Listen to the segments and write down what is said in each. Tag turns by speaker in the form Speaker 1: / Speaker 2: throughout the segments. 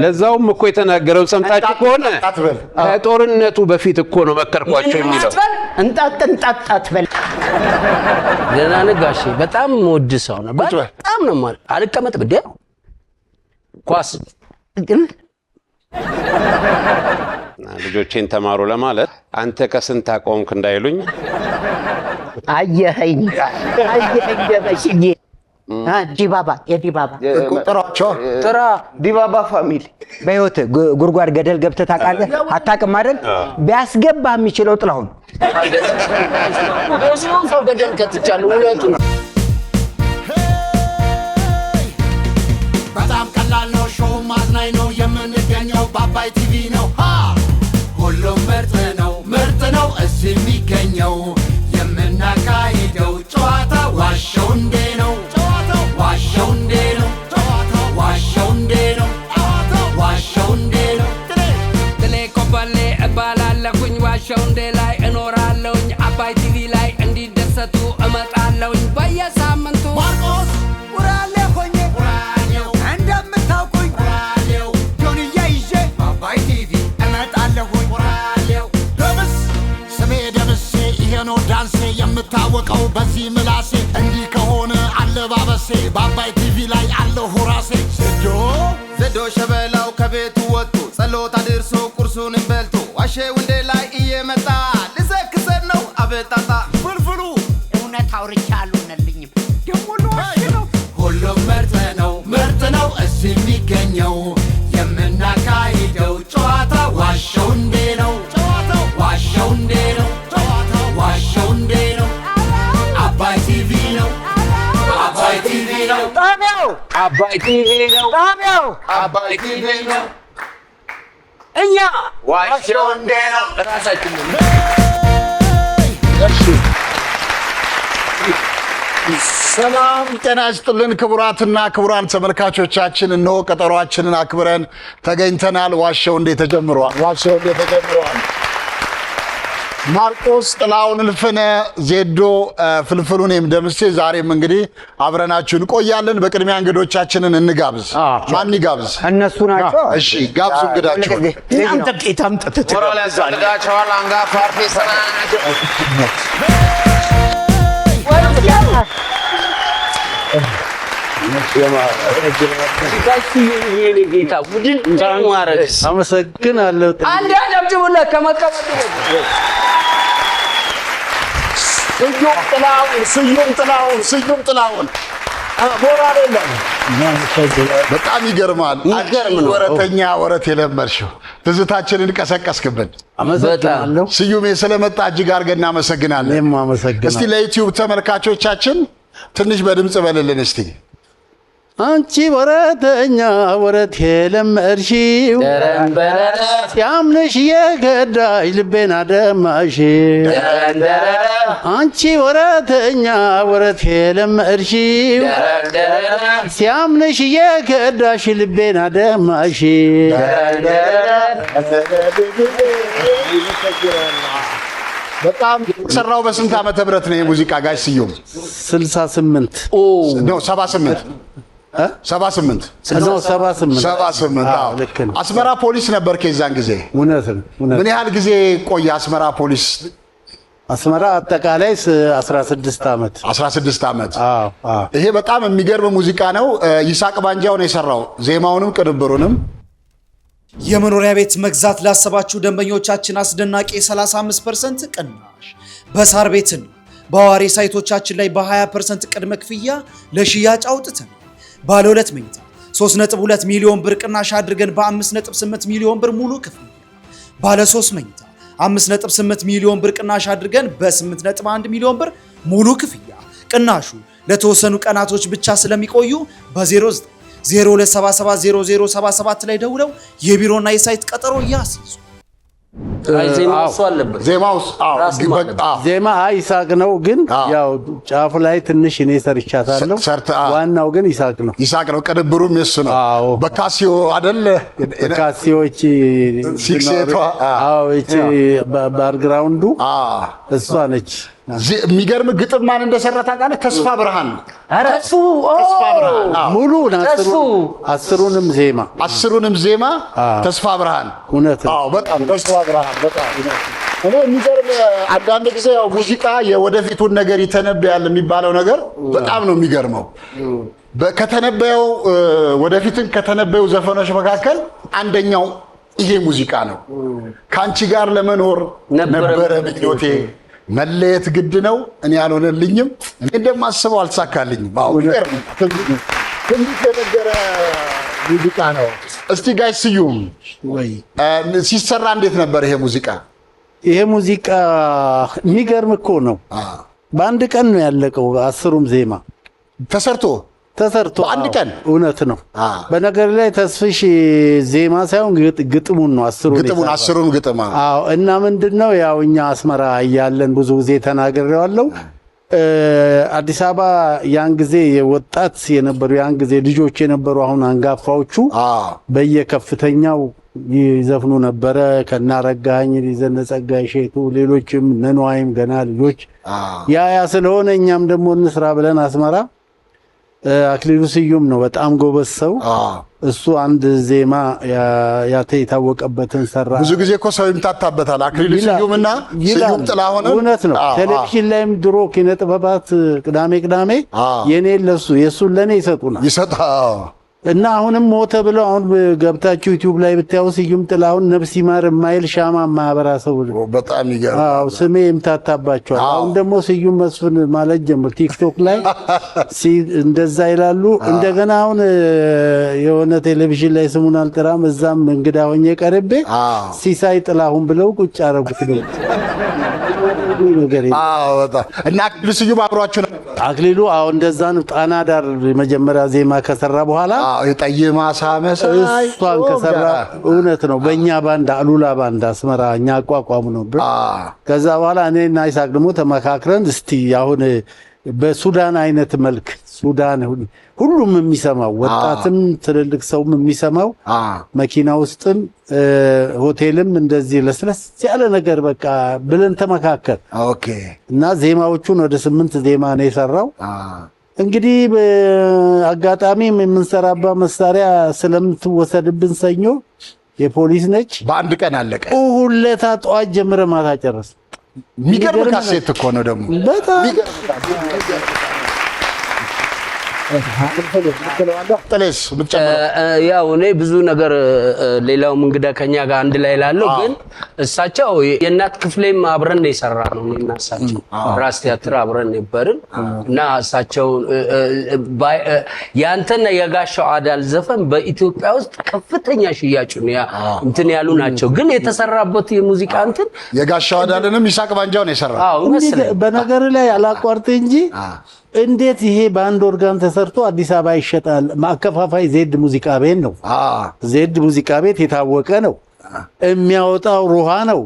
Speaker 1: ለዛውም እኮ የተናገረው ሰምታችሁ ከሆነ ከጦርነቱ በፊት እኮ ነው መከርኳቸው የሚለው
Speaker 2: እንጣጣትበል
Speaker 3: ገና ነጋሽ በጣም ወድ ሰው ነው በጣም ነው ማለት አልቀመጥ ብደ ኳስ
Speaker 1: ልጆቼን ተማሩ ለማለት አንተ ከስንት አቆምክ እንዳይሉኝ
Speaker 2: አየኸኝ ደበሽዬ ዲባባ የዲባባ
Speaker 4: ጥራ ዲባባ ፋሚሊ በህይወት ጉርጓድ ገደል ገብተህ ታውቃለህ? አታውቅም አይደል? ቢያስገባ የሚችለው ጥላሁን
Speaker 3: ሰው ገደል ከተቻለ ሁለቱ ነው።
Speaker 5: በጣም ቀላል ነው ሾው ማዝናኝ ነው የምንገኘው በአባይ ቲቪ ነው ሁሉም ምርጥ ነው እዚህ የሚገኘው የምናካሂደው ጨዋታ ዋሸው እንዴ ነው ዋሸው እንዴ ነው ዋሸው እንዴ ነው ዋሸው እንዴ ነው
Speaker 6: ትሌ ኮበሌ እባላለሁኝ ዋሸው እንዴ ላይ እኖራለሁኝ አባይ ቲቪ ላይ እንዲደሰቱ እመጣለሁኝ በየሳምንቱ
Speaker 5: ማርቆስ ውራሌ ሆኜ ውራሌው እንደምታውቁኝ ውራሌው ጆንያ ይዤ በአባይ ቲቪ እመጣለሁኝ ውራሌው ስሜ ደምሴ ይሄ ነው ዳንሴ የምታወቀው በዚህ ምላሴ እንዲህ ከሆነ አለባበሴ በአባይ ቲቪ ላይ አለሁ ራሴ ዘዶ ሸበላው ከቤቱ ወጥቶ ጸሎት አድርሶ ቁርሱን በልቶ ዋሸው እንዴ ላይ እየመጣ ልዘክሰን ነው አበጣጣ ፍልፍሉ
Speaker 2: እውነት አውርቻ አልሆነልኝም ደሞ ለዋሽ ነው
Speaker 5: ሁሉም ምርጥ ነው እዚህ የሚገኘው የምናካሂደው ጨዋታ ዋሸው እንዴ ነው ዋሸው እንዴ ነው ዋሸው እንዴ ነው አባይ ቲቪ ነው አባይ ቲቪ ነው
Speaker 2: ጣቢያው
Speaker 3: አባይ ቲቪ ነው
Speaker 2: ጣቢያው
Speaker 5: አባይ ቲቪ ነው
Speaker 2: እኛ
Speaker 5: ዋሸው እንዴ ነው
Speaker 3: ራሳችን
Speaker 7: ሰላም ጤና ይስጥልን ክቡራትና ክቡራን ተመልካቾቻችን እነሆ ቀጠሯችንን አክብረን ተገኝተናል ዋሸው እንዴ ተጀምሯል ማርቆስ ጥላውን ልፍነ ዜዶ ፍልፍሉን ደምሴ ዛሬም እንግዲህ አብረናችሁ እንቆያለን በቅድሚያ እንግዶቻችንን እንጋብዝ ማን ይጋብዝ
Speaker 4: እነሱ ናቸው
Speaker 7: እሺ ጋብዙ እንግዳችሁ
Speaker 2: እናንተ ቄታም
Speaker 1: ተተጋቸዋል አንጋፋ አርቲስት
Speaker 3: አመሰግናለሁ አንድ አጨብጭቡለት ከመቀመጡ
Speaker 7: ስዩም ጥላውን ሞራል የለም በጣም ይገርማል ወረተኛ ወረት የለመርሽው ትዝታችንን ቀሰቀስክብን
Speaker 3: አመሰግናለሁ
Speaker 7: ስዩሜ ስለመጣ እጅግ አድርገን እናመሰግናለን
Speaker 3: እኔም አመሰግናለሁ
Speaker 7: እስቲ ለዩቲዩብ ተመልካቾቻችን ትንሽ በድምጽ በልልን እስቲ
Speaker 3: አንቺ ወረተኛ ወረት የለመርሺው ያምነሽ የገዳይ ልቤን አደማሽ አንቺ ወረተኛ ወረት የለመርሺው ያምነሽ የገዳሽ ልቤን አደማሽ
Speaker 7: በጣም ሰራው በስንት ዓመተ ምህረት ነው የሙዚቃ ጋሽ ስዩም
Speaker 3: 68
Speaker 7: ነው 78 78 አስመራ ፖሊስ ነበር ከዛን ጊዜ
Speaker 3: እውነት
Speaker 7: ምን ያህል ጊዜ ቆየ አስመራ ፖሊስ
Speaker 3: አስመራ አጠቃላይ 16 ዓመት
Speaker 7: 16 ዓመት ይሄ በጣም የሚገርም ሙዚቃ ነው ይሳቅ ባንጃው ነው የሰራው ዜማውንም ቅንብሩንም
Speaker 8: የመኖሪያ ቤት መግዛት ላሰባችሁ ደንበኞቻችን አስደናቂ 35% ቅናሽ በሳር ቤትን በዋሪ ሳይቶቻችን ላይ በ20% ቅድመ ክፍያ ለሽያጭ አውጥተን ባለ 2 መኝታ 3.2 ሚሊዮን ብር ቅናሽ አድርገን በ5.8 ሚሊዮን ብር ሙሉ ክፍያ ባለ 3 መኝታ 5.8 ሚሊዮን ብር ቅናሽ አድርገን በ8.1 ሚሊዮን ብር ሙሉ ክፍያ ቅናሹ ለተወሰኑ ቀናቶች ብቻ ስለሚቆዩ በ09 02770077 ላይ ደውለው የቢሮና የሳይት ቀጠሮ ያስይዙ
Speaker 3: ዜማ ይሳቅ ነው ግን ያው ጫፉ ላይ ትንሽ እኔ ሰርቻታለሁ ዋናው ግን ይሳቅ ነው
Speaker 7: ቅንብሩም የሱ ነው በካሲዮ አይደል
Speaker 3: በካሲዮች
Speaker 7: ሲክሴቷ
Speaker 3: እቺ ባክግራውንዱ እሷ ነች
Speaker 7: የሚገርም ግጥም ማን እንደሰራ ታውቃለህ? ተስፋ ብርሃን።
Speaker 3: አረሱ
Speaker 7: ተስፋ ብርሃን
Speaker 1: ሙሉ አስሩንም ዜማ
Speaker 7: ተስፋ ብርሃን።
Speaker 1: እውነት ነው።
Speaker 7: አዎ በጣም ተስፋ ብርሃን በጣም እኔ የሚገርም አንዳንድ ጊዜ ያው ሙዚቃ የወደፊቱን ነገር ይተነበያል የሚባለው ነገር በጣም ነው የሚገርመው። ከተነበየው ወደፊትን ከተነበዩ ዘፈኖች መካከል አንደኛው ይሄ ሙዚቃ ነው። ካንቺ ጋር ለመኖር ነበረ ምኞቴ መለየት ግድ ነው እኔ ያልሆነልኝም እኔ እንደማስበው አልተሳካልኝም። አዎ ትንሽ የነገረ ሙዚቃ ነው። እስቲ ጋሽ ስዩም
Speaker 1: ወይ
Speaker 7: ሲሰራ እንዴት ነበር ይሄ ሙዚቃ?
Speaker 1: ይሄ ሙዚቃ የሚገርም እኮ ነው። በአንድ ቀን ነው ያለቀው። 10ሩም ዜማ
Speaker 7: ተሰርቶ በአንድ ቀን።
Speaker 1: እውነት ነው። በነገር ላይ ተስፍሽ ዜማ ሳይሆን ግጥሙን ነው 10ሩን
Speaker 7: ግጥም።
Speaker 1: አዎ። እና ምንድነው ያው እኛ አስመራ እያለን ብዙ ጊዜ ተናግሬዋለሁ። አዲስ አበባ ያን ጊዜ የወጣት የነበሩ ያን ጊዜ ልጆች የነበሩ አሁን አንጋፋዎቹ በየከፍተኛው ይዘፍኑ ነበረ። ከናረጋኝ ሊዘነጸጋይ ሼቱ ሌሎችም ነንዋይም ገና ልጆች ያ ስለሆነ እኛም ደግሞ እንስራ ብለን አስመራ አክሊሉ ስዩም ነው በጣም ጎበዝ ሰው። እሱ አንድ ዜማ የታወቀበትን ሰራ። ብዙ
Speaker 7: ጊዜ እኮ ሰው ይምታታበታል አክሊሉ ስዩምና ስዩም ጥላሁን።
Speaker 1: እውነት ነው። ቴሌቪዥን ላይም ድሮ ኪነ ጥበባት ቅዳሜ የኔ ለሱ የሱን ለኔ ይሰጡናል። እና አሁንም ሞተ ብለው አሁን ገብታችሁ ዩቲዩብ ላይ ብታዩ ስዩም ጥላሁን ነፍስ ይማር የማይል ሻማ ማህበረሰቡ
Speaker 7: በጣም ይገርም።
Speaker 1: አዎ ስሜ ይምታታባቸዋል። አሁን ደግሞ ስዩም መስፍን ማለት ጀምር ቲክቶክ ላይ እንደዛ ይላሉ። እንደገና አሁን የሆነ ቴሌቪዥን ላይ ስሙን አልጠራም እዛም እንግዳ ሆኜ ቀርቤ ሲሳይ ጥላሁን ብለው ቁጭ አረጉት ነው ነገር።
Speaker 7: አዎ በጣም እና አክሊሉ ስዩም አብሯችሁ ነው?
Speaker 1: አክሊሉ አዎ እንደዛ ነው። ጣና ዳር መጀመሪያ ዜማ ከሰራ በኋላ
Speaker 7: የጠይማ ሳመሳይ
Speaker 1: እሷን ከሰራ እውነት ነው። በእኛ ባንድ አሉላ ባንድ አስመራ እኛ አቋቋሙ ነበር። ከዛ በኋላ እኔና ይሳቅ ደግሞ ተመካክረን እስቲ አሁን በሱዳን አይነት መልክ ሱዳን ሁሉም የሚሰማው ወጣትም ትልልቅ ሰውም የሚሰማው መኪና ውስጥም ሆቴልም እንደዚህ ለስለስ ያለ ነገር በቃ ብለን ተመካከር።
Speaker 7: ኦኬ። እና
Speaker 1: ዜማዎቹን ወደ 8 ዜማ ነው የሰራው። እንግዲህ በአጋጣሚ የምንሰራባ መሳሪያ ስለምትወሰድብን ሰኞ የፖሊስ ነች።
Speaker 7: በአንድ ቀን አለቀ።
Speaker 1: ሁለታ ጠዋት ጀምረ ማታ ጨረስ።
Speaker 7: የሚገርም ካሴት እኮ ነው ደግሞ
Speaker 1: በጣም
Speaker 3: ያው እኔ ብዙ ነገር ሌላው እንግዳ ከኛ ጋር አንድ ላይ ላለው ግን እሳቸው የእናት ክፍሌም አብረን ነው የሰራነው። እኔና እሳቸው ራስ ቲያትር አብረን ነበርን እና እሳቸው ያንተና የጋሻው አዳል ዘፈን በኢትዮጵያ ውስጥ ከፍተኛ ሽያጭ ነው እንትን ያሉ ናቸው። ግን የተሰራበት የሙዚቃ እንትን
Speaker 7: የጋሻው አዳልንም ይሳቅ ባንጃው ነው የሰራው።
Speaker 3: አዎ
Speaker 1: በነገር ላይ አላቋርጥ እንጂ እንዴት ይሄ በአንድ ኦርጋን ተሰርቶ አዲስ አበባ ይሸጣል? ማከፋፋይ ዜድ ሙዚቃ ቤት ነው። ዜድ ሙዚቃ ቤት የታወቀ ነው። የሚያወጣው ሩሃ ነው።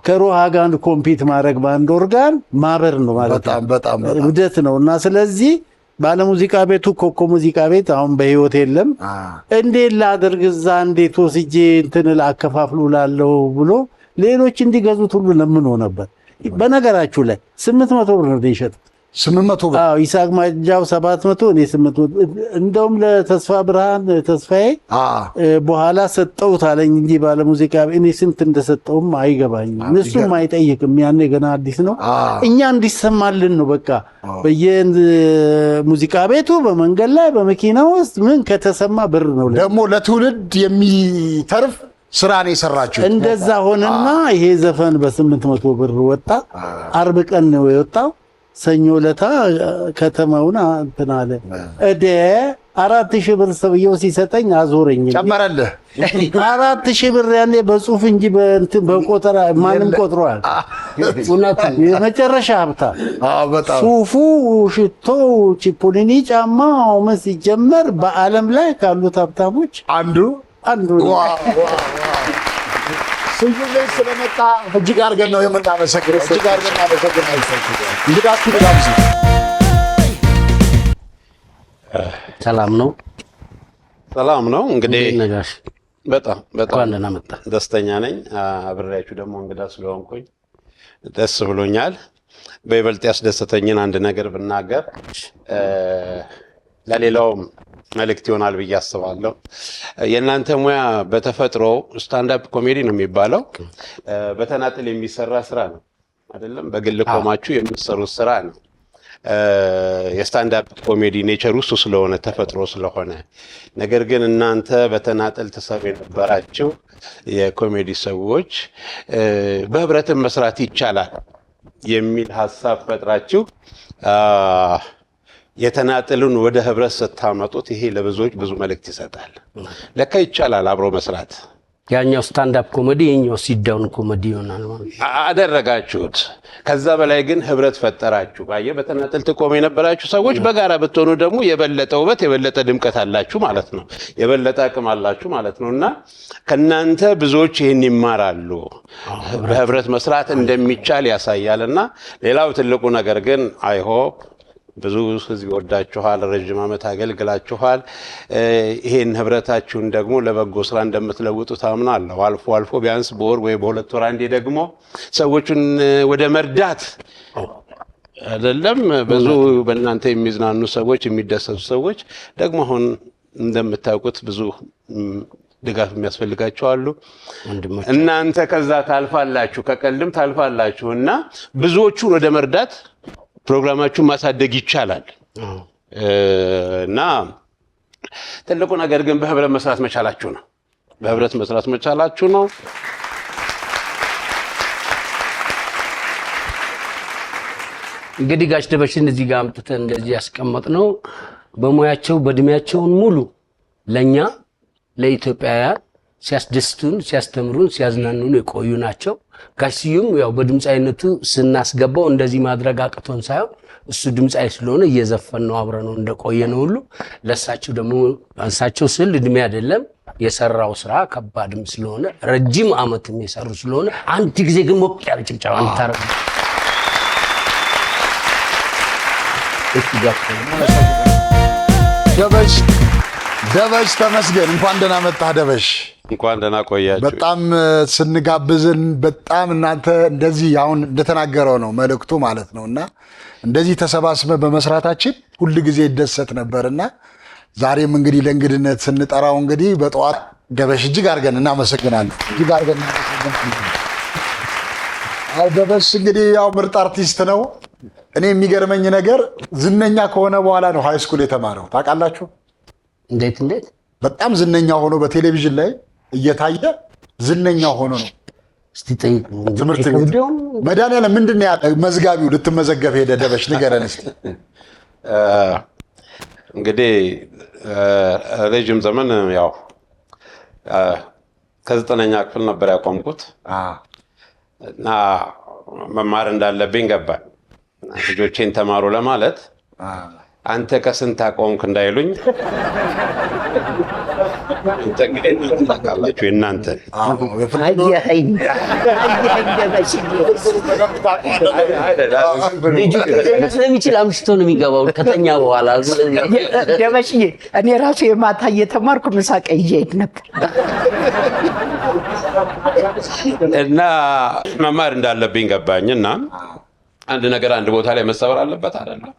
Speaker 1: ከሩሃ ጋር ኮምፒት ማድረግ በአንድ ኦርጋን ማበር ነው ማለት ነው።
Speaker 7: በጣም
Speaker 1: ውደት ነው። እና ስለዚህ ባለ ሙዚቃ ቤቱ ኮኮ ሙዚቃ ቤት አሁን በህይወት የለም። እንዴት ላድርግ እዛ እንዴት ወስጄ እንትን ላከፋፍሉ ላለው ብሎ ሌሎች እንዲገዙት ሁሉ ለምን ሆነ ነበር። በነገራችሁ ላይ 800 ብር ነው የሸጡት።
Speaker 7: 800 ብር።
Speaker 1: አዎ ይሳቅ ማጃው 700 እኔ 800 እንደውም ለተስፋ ብርሃን ተስፋዬ በኋላ ሰጠውት አለኝ እንጂ ባለ ሙዚቃ እኔ ስንት እንደሰጠውም አይገባኝም። እነሱም አይጠይቅም። ያኔ ገና አዲስ ነው። እኛ እንዲሰማልን ነው በቃ በየሙዚቃ ቤቱ በመንገድ ላይ በመኪና ውስጥ ምን ከተሰማ ብር ነው።
Speaker 7: ደግሞ ለትውልድ የሚተርፍ ስራ ነው የሰራችሁ።
Speaker 1: እንደዛ ሆነና ይሄ ዘፈን በ800 ብር ወጣ። አርብ ቀን ነው የወጣው። ሰኞ ለታ ከተማውን እንትን አለ። 4000 ብር ሰውየው ሲሰጠኝ አዞረኝ።
Speaker 7: ጨመረልህ
Speaker 1: 4000 ብር ያኔ በጽሁፍ እንጂ በእንትን በቆጠራ ማንም ቆጥሯል። የመጨረሻ ሀብታ
Speaker 7: በጣም
Speaker 1: ሱፉ፣ ሽቶ፣ ቺፖሊኒ ጫማው ምን ሲጀመር በዓለም ላይ ካሉት ሀብታሞች አንዱ
Speaker 7: ስዩም ላይ ስለመጣ እጅግ አድርገን ነው የምናመሰግነው። እጅግ አድርገን እናመሰግናለን። እንግዳችሁ ልጋብዝ።
Speaker 3: ሰላም ነው።
Speaker 1: ሰላም ነው። እንግዲህ
Speaker 3: ነጋሽ
Speaker 1: በጣም
Speaker 3: እንኳን ደህና መጣ።
Speaker 1: ደስተኛ ነኝ። አብሬያችሁ ደግሞ እንግዳ ስለሆንኩኝ ደስ ብሎኛል።
Speaker 9: በይበልጥ ያስደሰተኝን አንድ ነገር ብናገር ለሌላውም መልእክት ይሆናል ብዬ አስባለሁ። የእናንተ ሙያ በተፈጥሮ ስታንዳፕ ኮሜዲ ነው የሚባለው። በተናጥል የሚሰራ ስራ ነው አይደለም፣ በግል ቆማችሁ የምትሰሩት ስራ ነው። የስታንዳፕ ኮሜዲ ኔቸር ውስጥ ስለሆነ ተፈጥሮ ስለሆነ፣ ነገር ግን እናንተ በተናጠል ተሰሩ የነበራችሁ የኮሜዲ ሰዎች በህብረትን መስራት ይቻላል የሚል ሀሳብ ፈጥራችሁ የተናጠሉን ወደ ህብረት ስታመጡት ይሄ ለብዙዎች ብዙ መልእክት ይሰጣል። ለካ ይቻላል አብሮ መስራት።
Speaker 3: ያኛው ስታንዳፕ ኮሜዲ የኛው ሲዳውን ኮሜዲ ይሆናል ማለት
Speaker 9: አደረጋችሁት። ከዛ በላይ ግን ህብረት ፈጠራችሁ። ባየ በተናጠል ተቆም የነበራችሁ ሰዎች በጋራ ብትሆኑ ደግሞ የበለጠ ውበት የበለጠ ድምቀት አላችሁ ማለት ነው። የበለጠ አቅም አላችሁ ማለት ነውና ከናንተ ብዙዎች ይሄን ይማራሉ። በህብረት መስራት እንደሚቻል ያሳያልና ሌላው ትልቁ ነገር ግን አይ ሆፕ ብዙ ህዝብ ይወዳችኋል፣ ረጅም ዓመት አገልግላችኋል። ይሄን ህብረታችሁን ደግሞ ለበጎ ስራ እንደምትለውጡ ታምናለሁ። አልፎ አልፎ ቢያንስ በወር ወይ በሁለት ወር አንዴ ደግሞ ሰዎችን ወደ መርዳት አይደለም ብዙ በእናንተ የሚዝናኑ ሰዎች የሚደሰቱ ሰዎች ደግሞ አሁን እንደምታውቁት ብዙ ድጋፍ የሚያስፈልጋቸው አሉ። እናንተ ከዛ ታልፋላችሁ፣ ከቀልም ታልፋላችሁና ብዙዎቹን ወደ መርዳት ፕሮግራማችሁን ማሳደግ ይቻላል። እና ትልቁ ነገር ግን በህብረት መስራት መቻላችሁ ነው። በህብረት መስራት መቻላችሁ ነው።
Speaker 3: እንግዲህ ጋሽ ደበሽን እዚህ ጋር አምጥተን እንደዚህ ያስቀመጥነው በሙያቸው በእድሜያቸውን ሙሉ ለኛ ለኢትዮጵያውያን ሲያስደስቱን ሲያስተምሩን ሲያዝናኑን የቆዩ ናቸው። ጋሽዩም ያው በድምጻይነቱ ስናስገባው እንደዚህ ማድረግ አቅቶን ሳይሆን እሱ ድምጻይ ስለሆነ እየዘፈን ነው አብረነው እንደቆየነው ሁሉ ለሳቸው ደግሞ አንሳቸው ስል እድሜ አይደለም የሰራው ስራ ከባድም ስለሆነ ረጅም ዓመትም የሰሩ ስለሆነ አንድ ጊዜ ግን ሞቅ ያለ ጭብጨባ እንታረግ።
Speaker 7: ደበሽ ተመስገን፣ እንኳን ደህና መጣህ ደበሽ።
Speaker 9: እንኳን ደህና ቆያችሁ።
Speaker 7: በጣም ስንጋብዝን በጣም እናንተ እንደዚህ አሁን እንደተናገረው ነው መልእክቱ ማለት ነውና እንደዚህ ተሰባስበ በመስራታችን ሁል ጊዜ ይደሰት ነበርና ዛሬም እንግዲህ ለእንግድነት ስንጠራው እንግዲህ በጠዋት ደበሽ እጅግ አድርገን እናመሰግናለን። እጅግ አድርገን እናመሰግናለን። ደበሽ እንግዲህ ያው ምርጥ አርቲስት ነው። እኔ የሚገርመኝ ነገር ዝነኛ ከሆነ በኋላ ነው ሃይ ስኩል የተማረው። ታውቃላችሁ?
Speaker 3: እንዴት
Speaker 7: በጣም ዝነኛ ሆኖ በቴሌቪዥን ላይ እየታየ ዝነኛ ሆኖ ነው
Speaker 3: እስቲ ጠይቅ።
Speaker 7: ትምህርት ቤት መድኃኒዓለም ምንድን ነው ያለ መዝጋቢው ልትመዘገብ ሄደ ደበሽ ንገረን እስቲ።
Speaker 9: እንግዲህ ረጅም ዘመን ያው ከ9ኛ ክፍል ነበር ያቆምኩት እና መማር እንዳለብኝ ገባኝ። ልጆቼን ተማሩ ለማለት አንተ ከስንት አቆምክ እንዳይሉኝ ታውቃላችሁ የእናንተ
Speaker 3: ስለሚችል አምሽቶ ነው የሚገባው ከተኛ በኋላ።
Speaker 2: ደበሽዬ እኔ ራሱ የማታ እየተማርኩ ምሳቀ ይዤ ነበር
Speaker 9: እና መማር እንዳለብኝ ገባኝና አንድ ነገር አንድ ቦታ ላይ መሰበር አለበት አይደለም።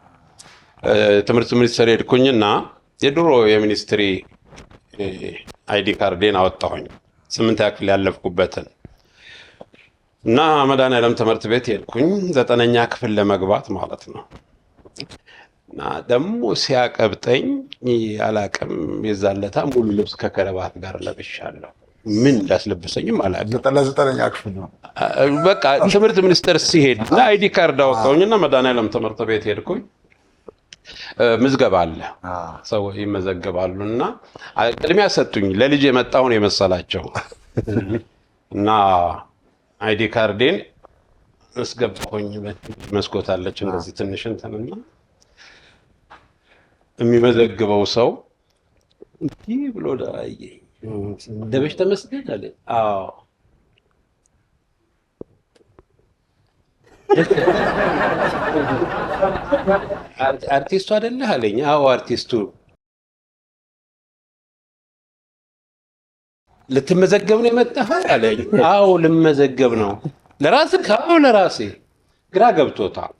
Speaker 9: ትምህርት ሚኒስቴር ሄድኩኝና የድሮ የሚኒስትሪ አይዲ ካርዴን አወጣሁኝ 8ኛ ክፍል ያለፍኩበትን እና መድኃኒዓለም ትምህርት ቤት ሄድኩኝ 9ኛ ክፍል ለመግባት ማለት ነው። እና ደግሞ ሲያቀብጠኝ አላቅም የዛለታ ሙሉ ልብስ ከከረባት ጋር ለብሻለሁ። ምን እንዳስለበሰኝም አላቅም።
Speaker 7: 9ኛ ክፍል ነው
Speaker 9: በቃ ትምህርት ሚኒስቴር ሲሄድ እና አይዲ ካርድ አወጣሁኝና መድኃኒዓለም ትምህርት ቤት ሄድኩኝ። ምዝገባ አለ፣ ሰዎች ይመዘገባሉና ቅድሚያ ሰጡኝ። ለልጅ የመጣውን የመሰላቸው እና አይዲ ካርዴን አስገባሁኝ። መስኮት አለች እንደዚህ ትንሽ እንትንና የሚመዘግበው ሰው እንዲህ ብሎ ዳያየኝ። ደበሽ ተመስገን አለ። አዎ አርቲስቱ አይደለህ አለኝ። አዎ አርቲስቱ። ልትመዘገብ ነው የመጣኸው አለኝ። አዎ ልመዘገብ ነው። ለራስህ? አዎ ለራሴ። ግራ ገብቶታል።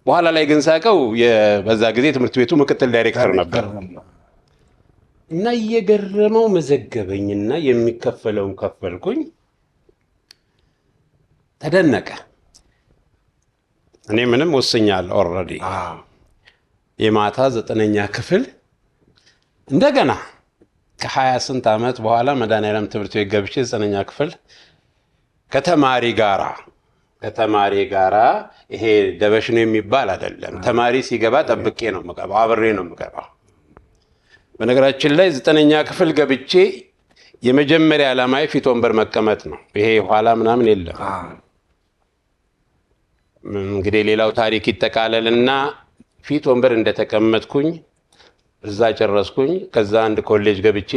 Speaker 9: በኋላ ላይ ግን ሳቀው በዛ ጊዜ ትምህርት ቤቱ ምክትል ዳይሬክተር ነበር እና እየገረመው መዘገበኝና የሚከፈለውን ከፈልኩኝ። ተደነቀ። እኔ ምንም ወስኛለሁ ኦልሬዲ የማታ 9ኛ ክፍል እንደገና ከ20 ስንት ዓመት በኋላ መድኃኔዓለም ትምህርት ቤት ገብቼ 9ኛ ክፍል ከተማሪ ጋራ ይሄ ደበሽ ነው የሚባል አይደለም። ተማሪ ሲገባ ጠብቄ ነው የምገባው፣ አብሬ ነው የምገባው። በነገራችን ላይ 9ኛ ክፍል ገብቼ የመጀመሪያ ዓላማዬ ፊት ወንበር መቀመጥ ነው። ይሄ ኋላ ምናምን የለም። እንግዲህ ሌላው ታሪክ ይጠቃለልና ፊት ወንበር እንደተቀመጥኩኝ እዛ ጨረስኩኝ። ከዛ አንድ ኮሌጅ ገብቼ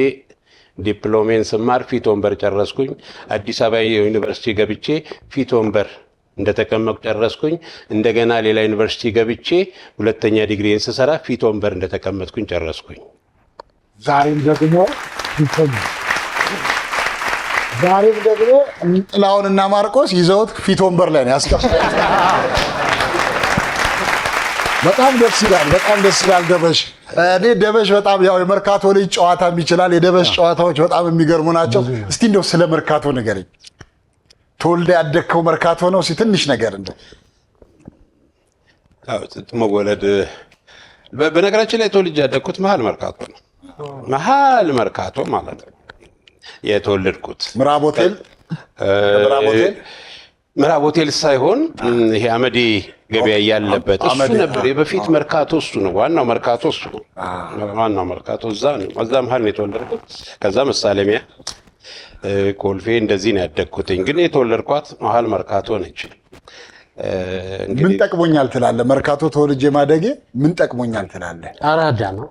Speaker 9: ዲፕሎሜን ስማር ፊት ወንበር ጨረስኩኝ። አዲስ አበባ ዩኒቨርሲቲ ገብቼ ፊት ወንበር እንደተቀመጥኩ ጨረስኩኝ። እንደገና ሌላ ዩኒቨርሲቲ ገብቼ ሁለተኛ ዲግሪን ስሰራ ፊት ወንበር እንደተቀመጥኩኝ ጨረስኩኝ።
Speaker 7: ዛሬም ደግሞ ጥላሁንና ማርቆስ ይዘውት ፊት ወንበር ላይ ነው ያስቀመጡት። በጣም ደስ ይላል። ደበሽ እኔ ደበሽ በጣም ያው የመርካቶ ልጅ ጨዋታም ይችላል። የደበሽ ጨዋታዎች በጣም የሚገርሙ ናቸው። እስቲ እንደው ስለ መርካቶ ንገረኝ። ተወልደ ያደግከው መርካቶ ነው? እስቲ ትንሽ ነገር እንደ
Speaker 9: መወለድ በነገራችን ላይ ተወልጄ ያደግኩት መሀል መርካቶ ነው። መሀል መርካቶ ማለት ነው የተወለድኩት። ምዕራብ ሆቴል ሳይሆን ይሄ አመዴ ገበያ ያለበት እሱ ነበር የበፊት መርካቶ። እሱ ነው ዋናው መርካቶ፣ እሱ ነው ዋናው መርካቶ። እዛ መሀል ነው የተወለድኩት። ከዛ መሳለሚያ፣ ኮልፌ እንደዚህ ነው ያደግኩትኝ። ግን የተወለድኳት መሀል መርካቶ ነች።
Speaker 7: ምን ጠቅሞኛል ትላለህ? መርካቶ ተወልጄ ማደጌ ምን ጠቅሞኛል ትላለህ?
Speaker 3: አራዳ ነው።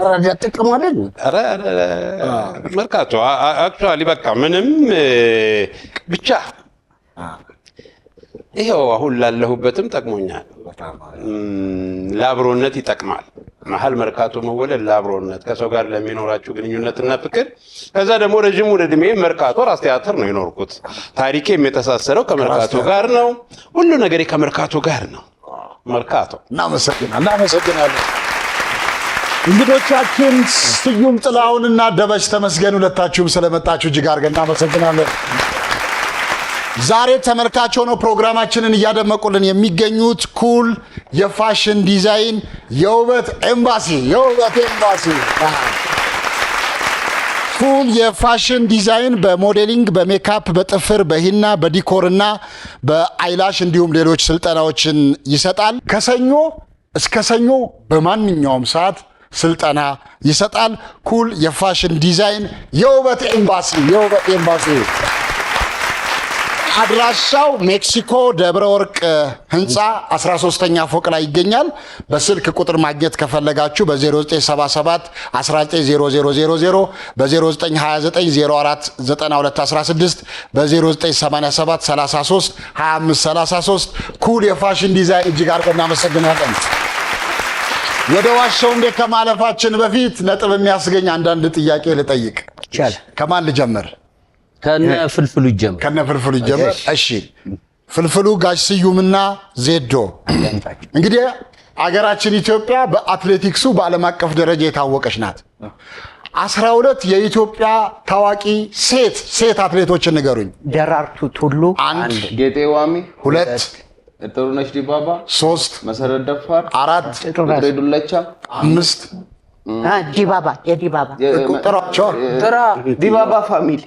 Speaker 3: አራዳ ጥቅም አይደል?
Speaker 9: መርካቶ አክቹአሊ በቃ ምንም ብቻ ይሄው አሁን ላለሁበትም ጠቅሞኛል። ለአብሮነት ይጠቅማል። መሀል መርካቶ መወለድ ለአብሮነት፣ ከሰው ጋር ለሚኖራችሁ ግንኙነትና ፍቅር። ከዛ ደግሞ ረጅም ዕድሜ መርካቶ ራስ ቲያትር ነው የኖርኩት። ታሪኬም የተሳሰረው ከመርካቶ ጋር ነው። ሁሉ ነገሬ ከመርካቶ ጋር ነው። መርካቶ።
Speaker 7: እናመሰግናለን። እንግዶቻችን ስዩም ጥላሁንና ደበሽ ተመስገን ሁለታችሁም ስለመጣችሁ እጅግ አድርገን እናመሰግናለን። ዛሬ ተመልካች ሆነው ፕሮግራማችንን እያደመቁልን የሚገኙት ኩል የፋሽን ዲዛይን የውበት ኤምባሲ ኩል የፋሽን ዲዛይን በሞዴሊንግ፣ በሜካፕ፣ በጥፍር፣ በሂና፣ በዲኮርና በአይላሽ እንዲሁም ሌሎች ስልጠናዎችን ይሰጣል። ከሰኞ እስከ ሰኞ በማንኛውም ሰዓት ስልጠና ይሰጣል። ኩል የፋሽን ዲዛይን የውበት ኤምባሲ አድራሻው ሜክሲኮ ደብረ ወርቅ ህንፃ 13ኛ ፎቅ ላይ ይገኛል። በስልክ ቁጥር ማግኘት ከፈለጋችሁ በ0977 190000 በ0929 049216 በ0987 33 2533 ኩል የፋሽን ዲዛይን እጅግ አድርገን እናመሰግናለን። ወደ ዋሻው እንደ ከማለፋችን በፊት ነጥብ የሚያስገኝ አንዳንድ ጥያቄ ልጠይቅ። ከማን ልጀምር?
Speaker 3: ከነ ፍልፍሉ ይጀምር።
Speaker 7: እሺ ፍልፍሉ፣ ጋሽ ስዩምና ዜዶ፣ እንግዲህ አገራችን ኢትዮጵያ በአትሌቲክሱ በዓለም አቀፍ ደረጃ የታወቀች ናት። 12 የኢትዮጵያ ታዋቂ ሴት አትሌቶችን ንገሩኝ።
Speaker 2: ደራርቱ ቱሉ፣
Speaker 7: 1
Speaker 10: ጌጤ ዋሚ፣
Speaker 7: 2
Speaker 10: ጥሩነሽ ዲባባ፣
Speaker 7: 3
Speaker 10: መሰረት ደፋር፣
Speaker 7: 4
Speaker 10: ጥሬ ዱለቻ፣
Speaker 7: 5
Speaker 2: የዲባባ
Speaker 7: ጥሯቸው።
Speaker 10: ዲባባ ፋሚሊ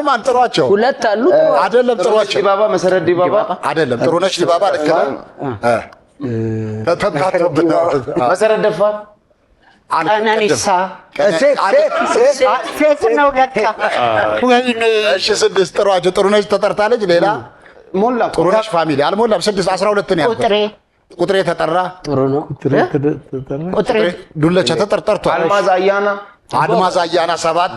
Speaker 7: ማን ጥሯቸው?
Speaker 3: ሁለት አሉ
Speaker 7: አይደለም? ጥሯቸው።
Speaker 10: ዲባባ፣ መሰረት ዲባባ
Speaker 7: አይደለም? ጥሩነሽ ዲባባ ልክ ነው።
Speaker 10: መሰረት ደፋር፣
Speaker 2: ቀነኒሳ ሴት ነው ለካ።
Speaker 7: እሺ 6 ጥሯቸው። ጥሩነሽ ተጠርታለች። ሌላ
Speaker 10: ሞላ፣
Speaker 7: ጥሩነሽ ፋሚሊ አልሞላም። 6 12 ነው ያልኩት። ቁጥሬ ተጠራ።
Speaker 3: ጥሩ ነው።
Speaker 2: ቁጥሬ
Speaker 7: ዱለቻ ተጠርቷል።
Speaker 10: አልማዝ አያና 7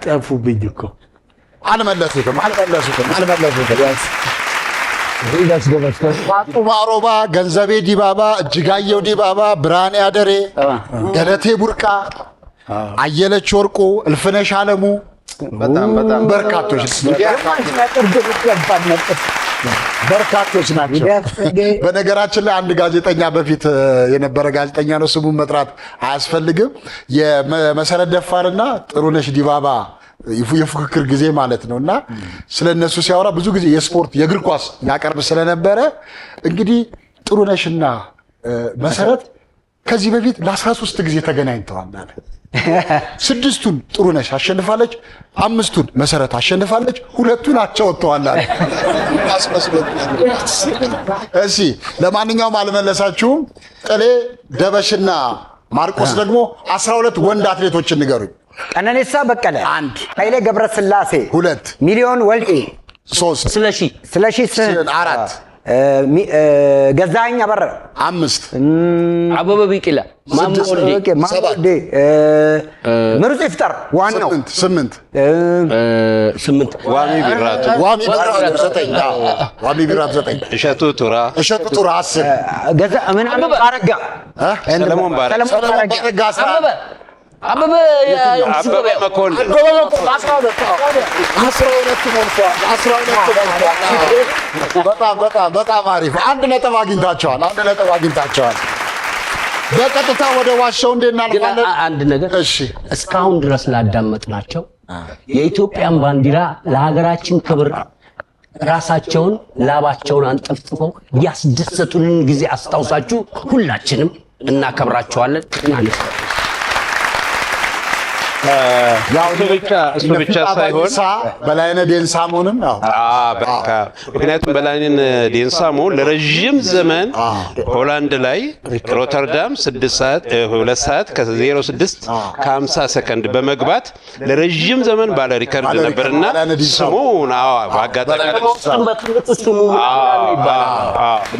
Speaker 1: ጠፉብኝ እኮ
Speaker 7: አልመለሱትም። ፋጡማ ሮባ፣ ገንዘቤ ዲባባ፣ እጅጋየው ዲባባ፣ ብርሃኔ አደሬ፣ ገለቴ ቡርቃ፣ አየለች ወርቁ፣ እልፍነሽ አለሙ በርካቶች ናቸው። በነገራችን ላይ አንድ ጋዜጠኛ በፊት የነበረ ጋዜጠኛ ነው፣ ስሙን መጥራት አያስፈልግም። የመሰረት ደፋርና ጥሩነሽ ዲባባ የፉክክር ጊዜ ማለት ነው እና ስለነሱ ሲያወራ ብዙ ጊዜ የስፖርት የእግር ኳስ ያቀርብ ስለነበረ እንግዲህ ጥሩነሽና መሰረት ከዚህ በፊት ለ13 ጊዜ ተገናኝተዋል አለ። 6ቱን ጥሩነሽ አሸንፋለች፣ 5ቱን መሰረት አሸንፋለች፣ 2ቱን አቻ ወጥተዋል አለ። እሺ ለማንኛውም አልመለሳችሁም። ጥሌ ደበሽና ማርቆስ ደግሞ 12 ወንድ አትሌቶችን ንገሩኝ።
Speaker 4: ቀነኒሳ በቀለ
Speaker 7: 1፣
Speaker 4: ኃይሌ ገብረስላሴ
Speaker 7: 2፣
Speaker 4: ሚሊዮን ወልዴ
Speaker 7: 3፣
Speaker 4: ስለሺ
Speaker 7: 4፣
Speaker 4: ገዛኸኝ አበረ
Speaker 7: 5፣
Speaker 3: አበበ ቢቂላ፣ ማሞ ወልዴ፣ ምሩጽ ይፍጠር ዋናው
Speaker 7: 8፣
Speaker 3: 8፣
Speaker 9: ዋሚ ቢራቱ
Speaker 7: 9፣
Speaker 9: እሸቱ ቱራ
Speaker 7: 10፣
Speaker 4: ገዛ ምን አረጋ
Speaker 9: ሰለሞን
Speaker 7: ባረጋ
Speaker 3: አበበ
Speaker 9: መኮንን
Speaker 7: 12 በጣም አሪፍ። 1 ነጥብ አግኝታቸዋል። በቀጥታ ወደ ዋሻው እናልፋለን።
Speaker 3: አንድ ነገር
Speaker 7: እሺ፣
Speaker 3: እስካሁን ድረስ ላዳመጥናቸው የኢትዮጵያን ባንዲራ ለሀገራችን ክብር ራሳቸውን ላባቸውን አንጠፍጥፈው ያስደሰቱንን ጊዜ አስታውሳችሁ ሁላችንም እናከብራቸዋለን።
Speaker 9: እሱ ብቻ ሳይሆን
Speaker 7: በላይነህ ዴንሳሞንም
Speaker 9: ምክንያቱም በላይነህ ዴንሳሞ ለረጅም ዘመን ሆላንድ ላይ ሮተርዳም 2 ሰዓት ከ06 ከ50 ሰከንድ በመግባት ለረጅም ዘመን ባለ ሪከርድ ነበርና ስሙ በአጋጣሚ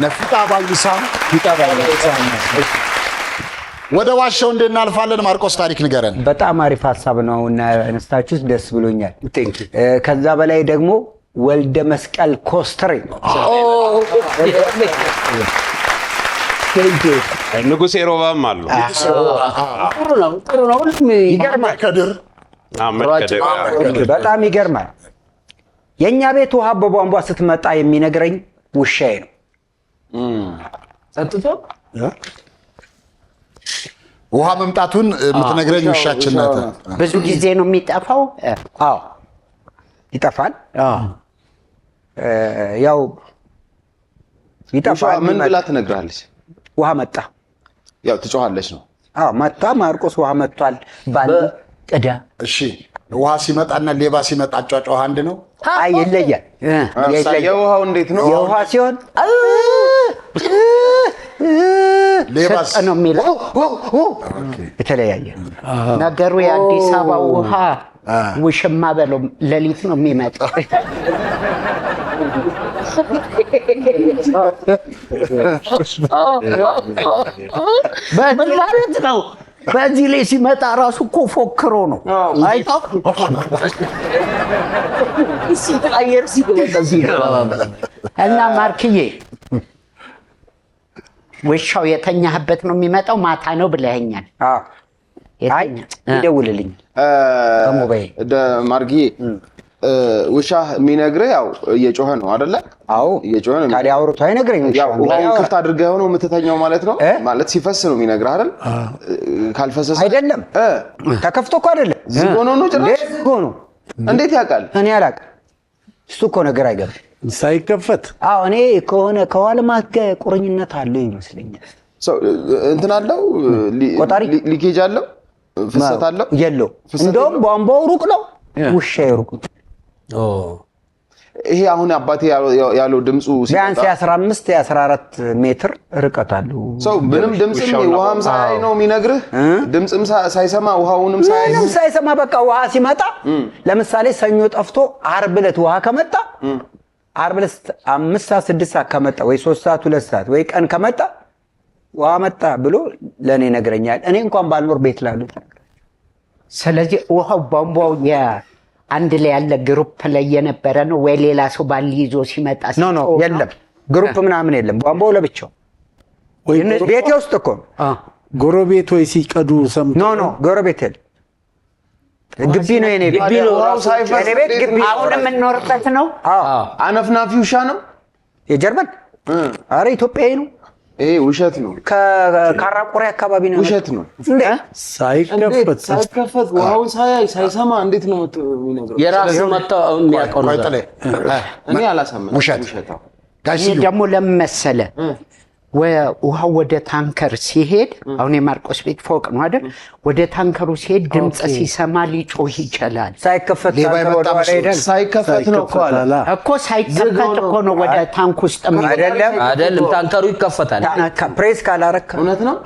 Speaker 7: ነፍጣ ባልሳ ወደ ዋሻው እናልፋለን። ማርቆስ ታሪክ ንገረን።
Speaker 4: በጣም አሪፍ ሀሳብ ነው እና አነስታችሁት ደስ ብሎኛል። ከዛ በላይ ደግሞ ወልደ መስቀል ኮስትሬ
Speaker 9: ንጉሴ ሮባም አሉ።
Speaker 3: ጥሩ ነው።
Speaker 7: ይገርማል። ከድር
Speaker 4: በጣም ይገርማል። የእኛ ቤት ውሃ በቧንቧ ስትመጣ የሚነግረኝ ውሻዬ ነው።
Speaker 3: ጸጥቶ
Speaker 7: ውሃ መምጣቱን የምትነግረኝ ውሻችን ናት።
Speaker 2: ብዙ ጊዜ ነው የሚጠፋው።
Speaker 4: አዎ ይጠፋል። ያው ይጠፋል።
Speaker 10: ምን ብላ ትነግራለች?
Speaker 4: ውሃ መጣ።
Speaker 10: ያው ትጮሃለች ነው።
Speaker 4: አዎ መጣ። ማርቆስ ውሃ መጥቷል ባል ቅዳ።
Speaker 7: እሺ ውሃ ሲመጣና ሌባ ሲመጣ አጫጫው አንድ ነው?
Speaker 4: አይ ይለያል።
Speaker 10: የውሃው እንዴት ነው?
Speaker 4: የውሃ ሲሆን
Speaker 7: ሌባስ
Speaker 2: ነው የሚለው።
Speaker 4: የተለያየ
Speaker 2: ነገሩ። የአዲስ አበባ ውሃ ውሽማ በለው ሌሊት ነው የሚመጣው። ምን ማለት ነው? በዚህ ላይ ሲመጣ ራሱ እኮ ፎክሮ ነው። አይታው እና ማርክዬ ውሻው የተኛህበት ነው የሚመጣው። ማታ ነው ብለኸኛል።
Speaker 4: አይ ይደውልልኝ
Speaker 10: በሞባይል ማርክዬ። ውሻ የሚነግርህ ያው እየጮኸ ነው አይደለ?
Speaker 4: አዎ እየጮኸ ነው። ታዲያ አውርቶ አይነግረኝ?
Speaker 10: ያው ውሃውን ክፍት አድርገህ ነው የምትተኛው ማለት ነው። ማለት ሲፈስ ነው የሚነግርህ አይደል? ካልፈሰሰ
Speaker 4: አይደለም። ተከፍቶ እኮ አይደለም፣
Speaker 10: ዝግ ሆኖ ነው። ጭራሽ
Speaker 4: ዝግ ሆኖ
Speaker 10: እንዴት ያውቃል?
Speaker 4: እኔ አላውቅም። እሱ እኮ ነገር አይገባም
Speaker 1: ሳይከፈት።
Speaker 4: አዎ እኔ ከሆነ ከዋልማት ጋር ቁርኝነት አለው ይመስለኛል።
Speaker 10: እንትን አለው፣
Speaker 4: ቆጣሪ
Speaker 10: ሊኬጅ አለው፣ ፍሰት አለው
Speaker 4: የለው። እንደውም ቧንቧው ሩቅ ነው፣ ውሻዬ ሩቅ ነው።
Speaker 10: ይሄ አሁን አባቴ ያለው ድምፁ
Speaker 4: ቢያንስ የ15 የ14 ሜትር ርቀት አለው።
Speaker 10: ምንም ድምፅም ውሃም ሳይ ነው የሚነግርህ። ድምፅም ሳይሰማ ውሃውንም
Speaker 4: ሳይሰማ በቃ ውሃ ሲመጣ ለምሳሌ ሰኞ ጠፍቶ ዓርብ ዕለት ውሃ ከመጣ ዓርብ ዕለት 5 ሰዓት 6 ሰዓት ከመጣ ወይ 3 ሰዓት 2 ሰዓት ወይ ቀን ከመጣ ውሃ መጣ ብሎ ለእኔ ይነግረኛል። እኔ እንኳን ባልኖር ቤት ላሉት።
Speaker 2: ስለዚህ ውሃው ቧንቧው አንድ ላይ ያለ ግሩፕ ላይ የነበረ ነው ወይ ሌላ ሰው ባል ይዞ ሲመጣ?
Speaker 4: ኖ የለም። ግሩፕ ምናምን የለም። ቧንቧው ለብቻው
Speaker 1: ወይ
Speaker 4: ቤቴ ውስጥ እኮ
Speaker 1: ጎረቤት ወይ ሲቀዱ ሰምቶ
Speaker 4: ኖ ጎረቤት የለም። ግቢ ነው የኔ ቤት። የኔ ቤት ግቢ
Speaker 2: አሁን የምንኖርበት ነው።
Speaker 10: አነፍናፊ ውሻ ነው
Speaker 4: የጀርመን። አረ ኢትዮጵያዊ ነው።
Speaker 10: ይሄ ውሸት ነው።
Speaker 4: ከካራቆሬ አካባቢ ነው።
Speaker 10: ውሸት ነው።
Speaker 1: ሳይከፈት
Speaker 10: ውሃውን ሳይሰማ እንዴት ነው የሚነግረው?
Speaker 3: የራሱ መጣው የሚያውቀው ነገር
Speaker 10: እኔ አላሳመንም።
Speaker 7: ውሸት
Speaker 2: ይሄ ደግሞ ለምን መሰለህ? ውሃው ወደ ታንከር ሲሄድ አሁን የማርቆስ ቤት ፎቅ ነው አይደል? ወደ ታንከሩ ሲሄድ ድምፅ ሲሰማ ሊጮህ ይችላል።
Speaker 4: ሳይከፈት
Speaker 10: ሳይከፈት ነው
Speaker 2: እኮ ሳይከፈት እኮ ነው ወደ ታንክ ውስጥ
Speaker 3: አይደለም። ታንከሩ ይከፈታል።
Speaker 4: ፕሬስ ካላረከ
Speaker 10: እውነት ነው።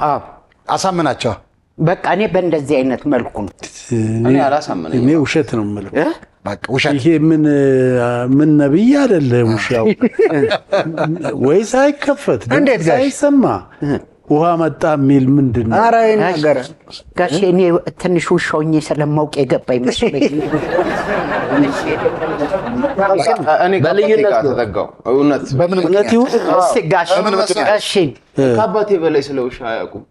Speaker 7: አሳምናቸው።
Speaker 2: በቃ እኔ በእንደዚህ አይነት መልኩ ነው።
Speaker 10: እኔ አላሳመነኝም።
Speaker 1: እኔ ውሸት ነው የምለው።
Speaker 7: በቃ ውሸት።
Speaker 1: ይሄ ምን ነብይ አይደለ ውሻው ወይ ሳይከፈት
Speaker 4: እንዴት
Speaker 1: ሳይሰማ ውሃ መጣ የሚል ምንድን ነው?
Speaker 4: ኧረ ነገር
Speaker 2: ጋሼ እኔ ትንሽ ውሻውኝ ስለማውቅ የገባኝ መስሎኝ
Speaker 10: እኔ በልዩነት ተጠጋው። እውነት
Speaker 7: በምን ምክንያት
Speaker 1: ይሁን
Speaker 2: እስቲ ጋሼ እሺ
Speaker 10: ከአባቴ በላይ ስለ ውሻ አያውቁም።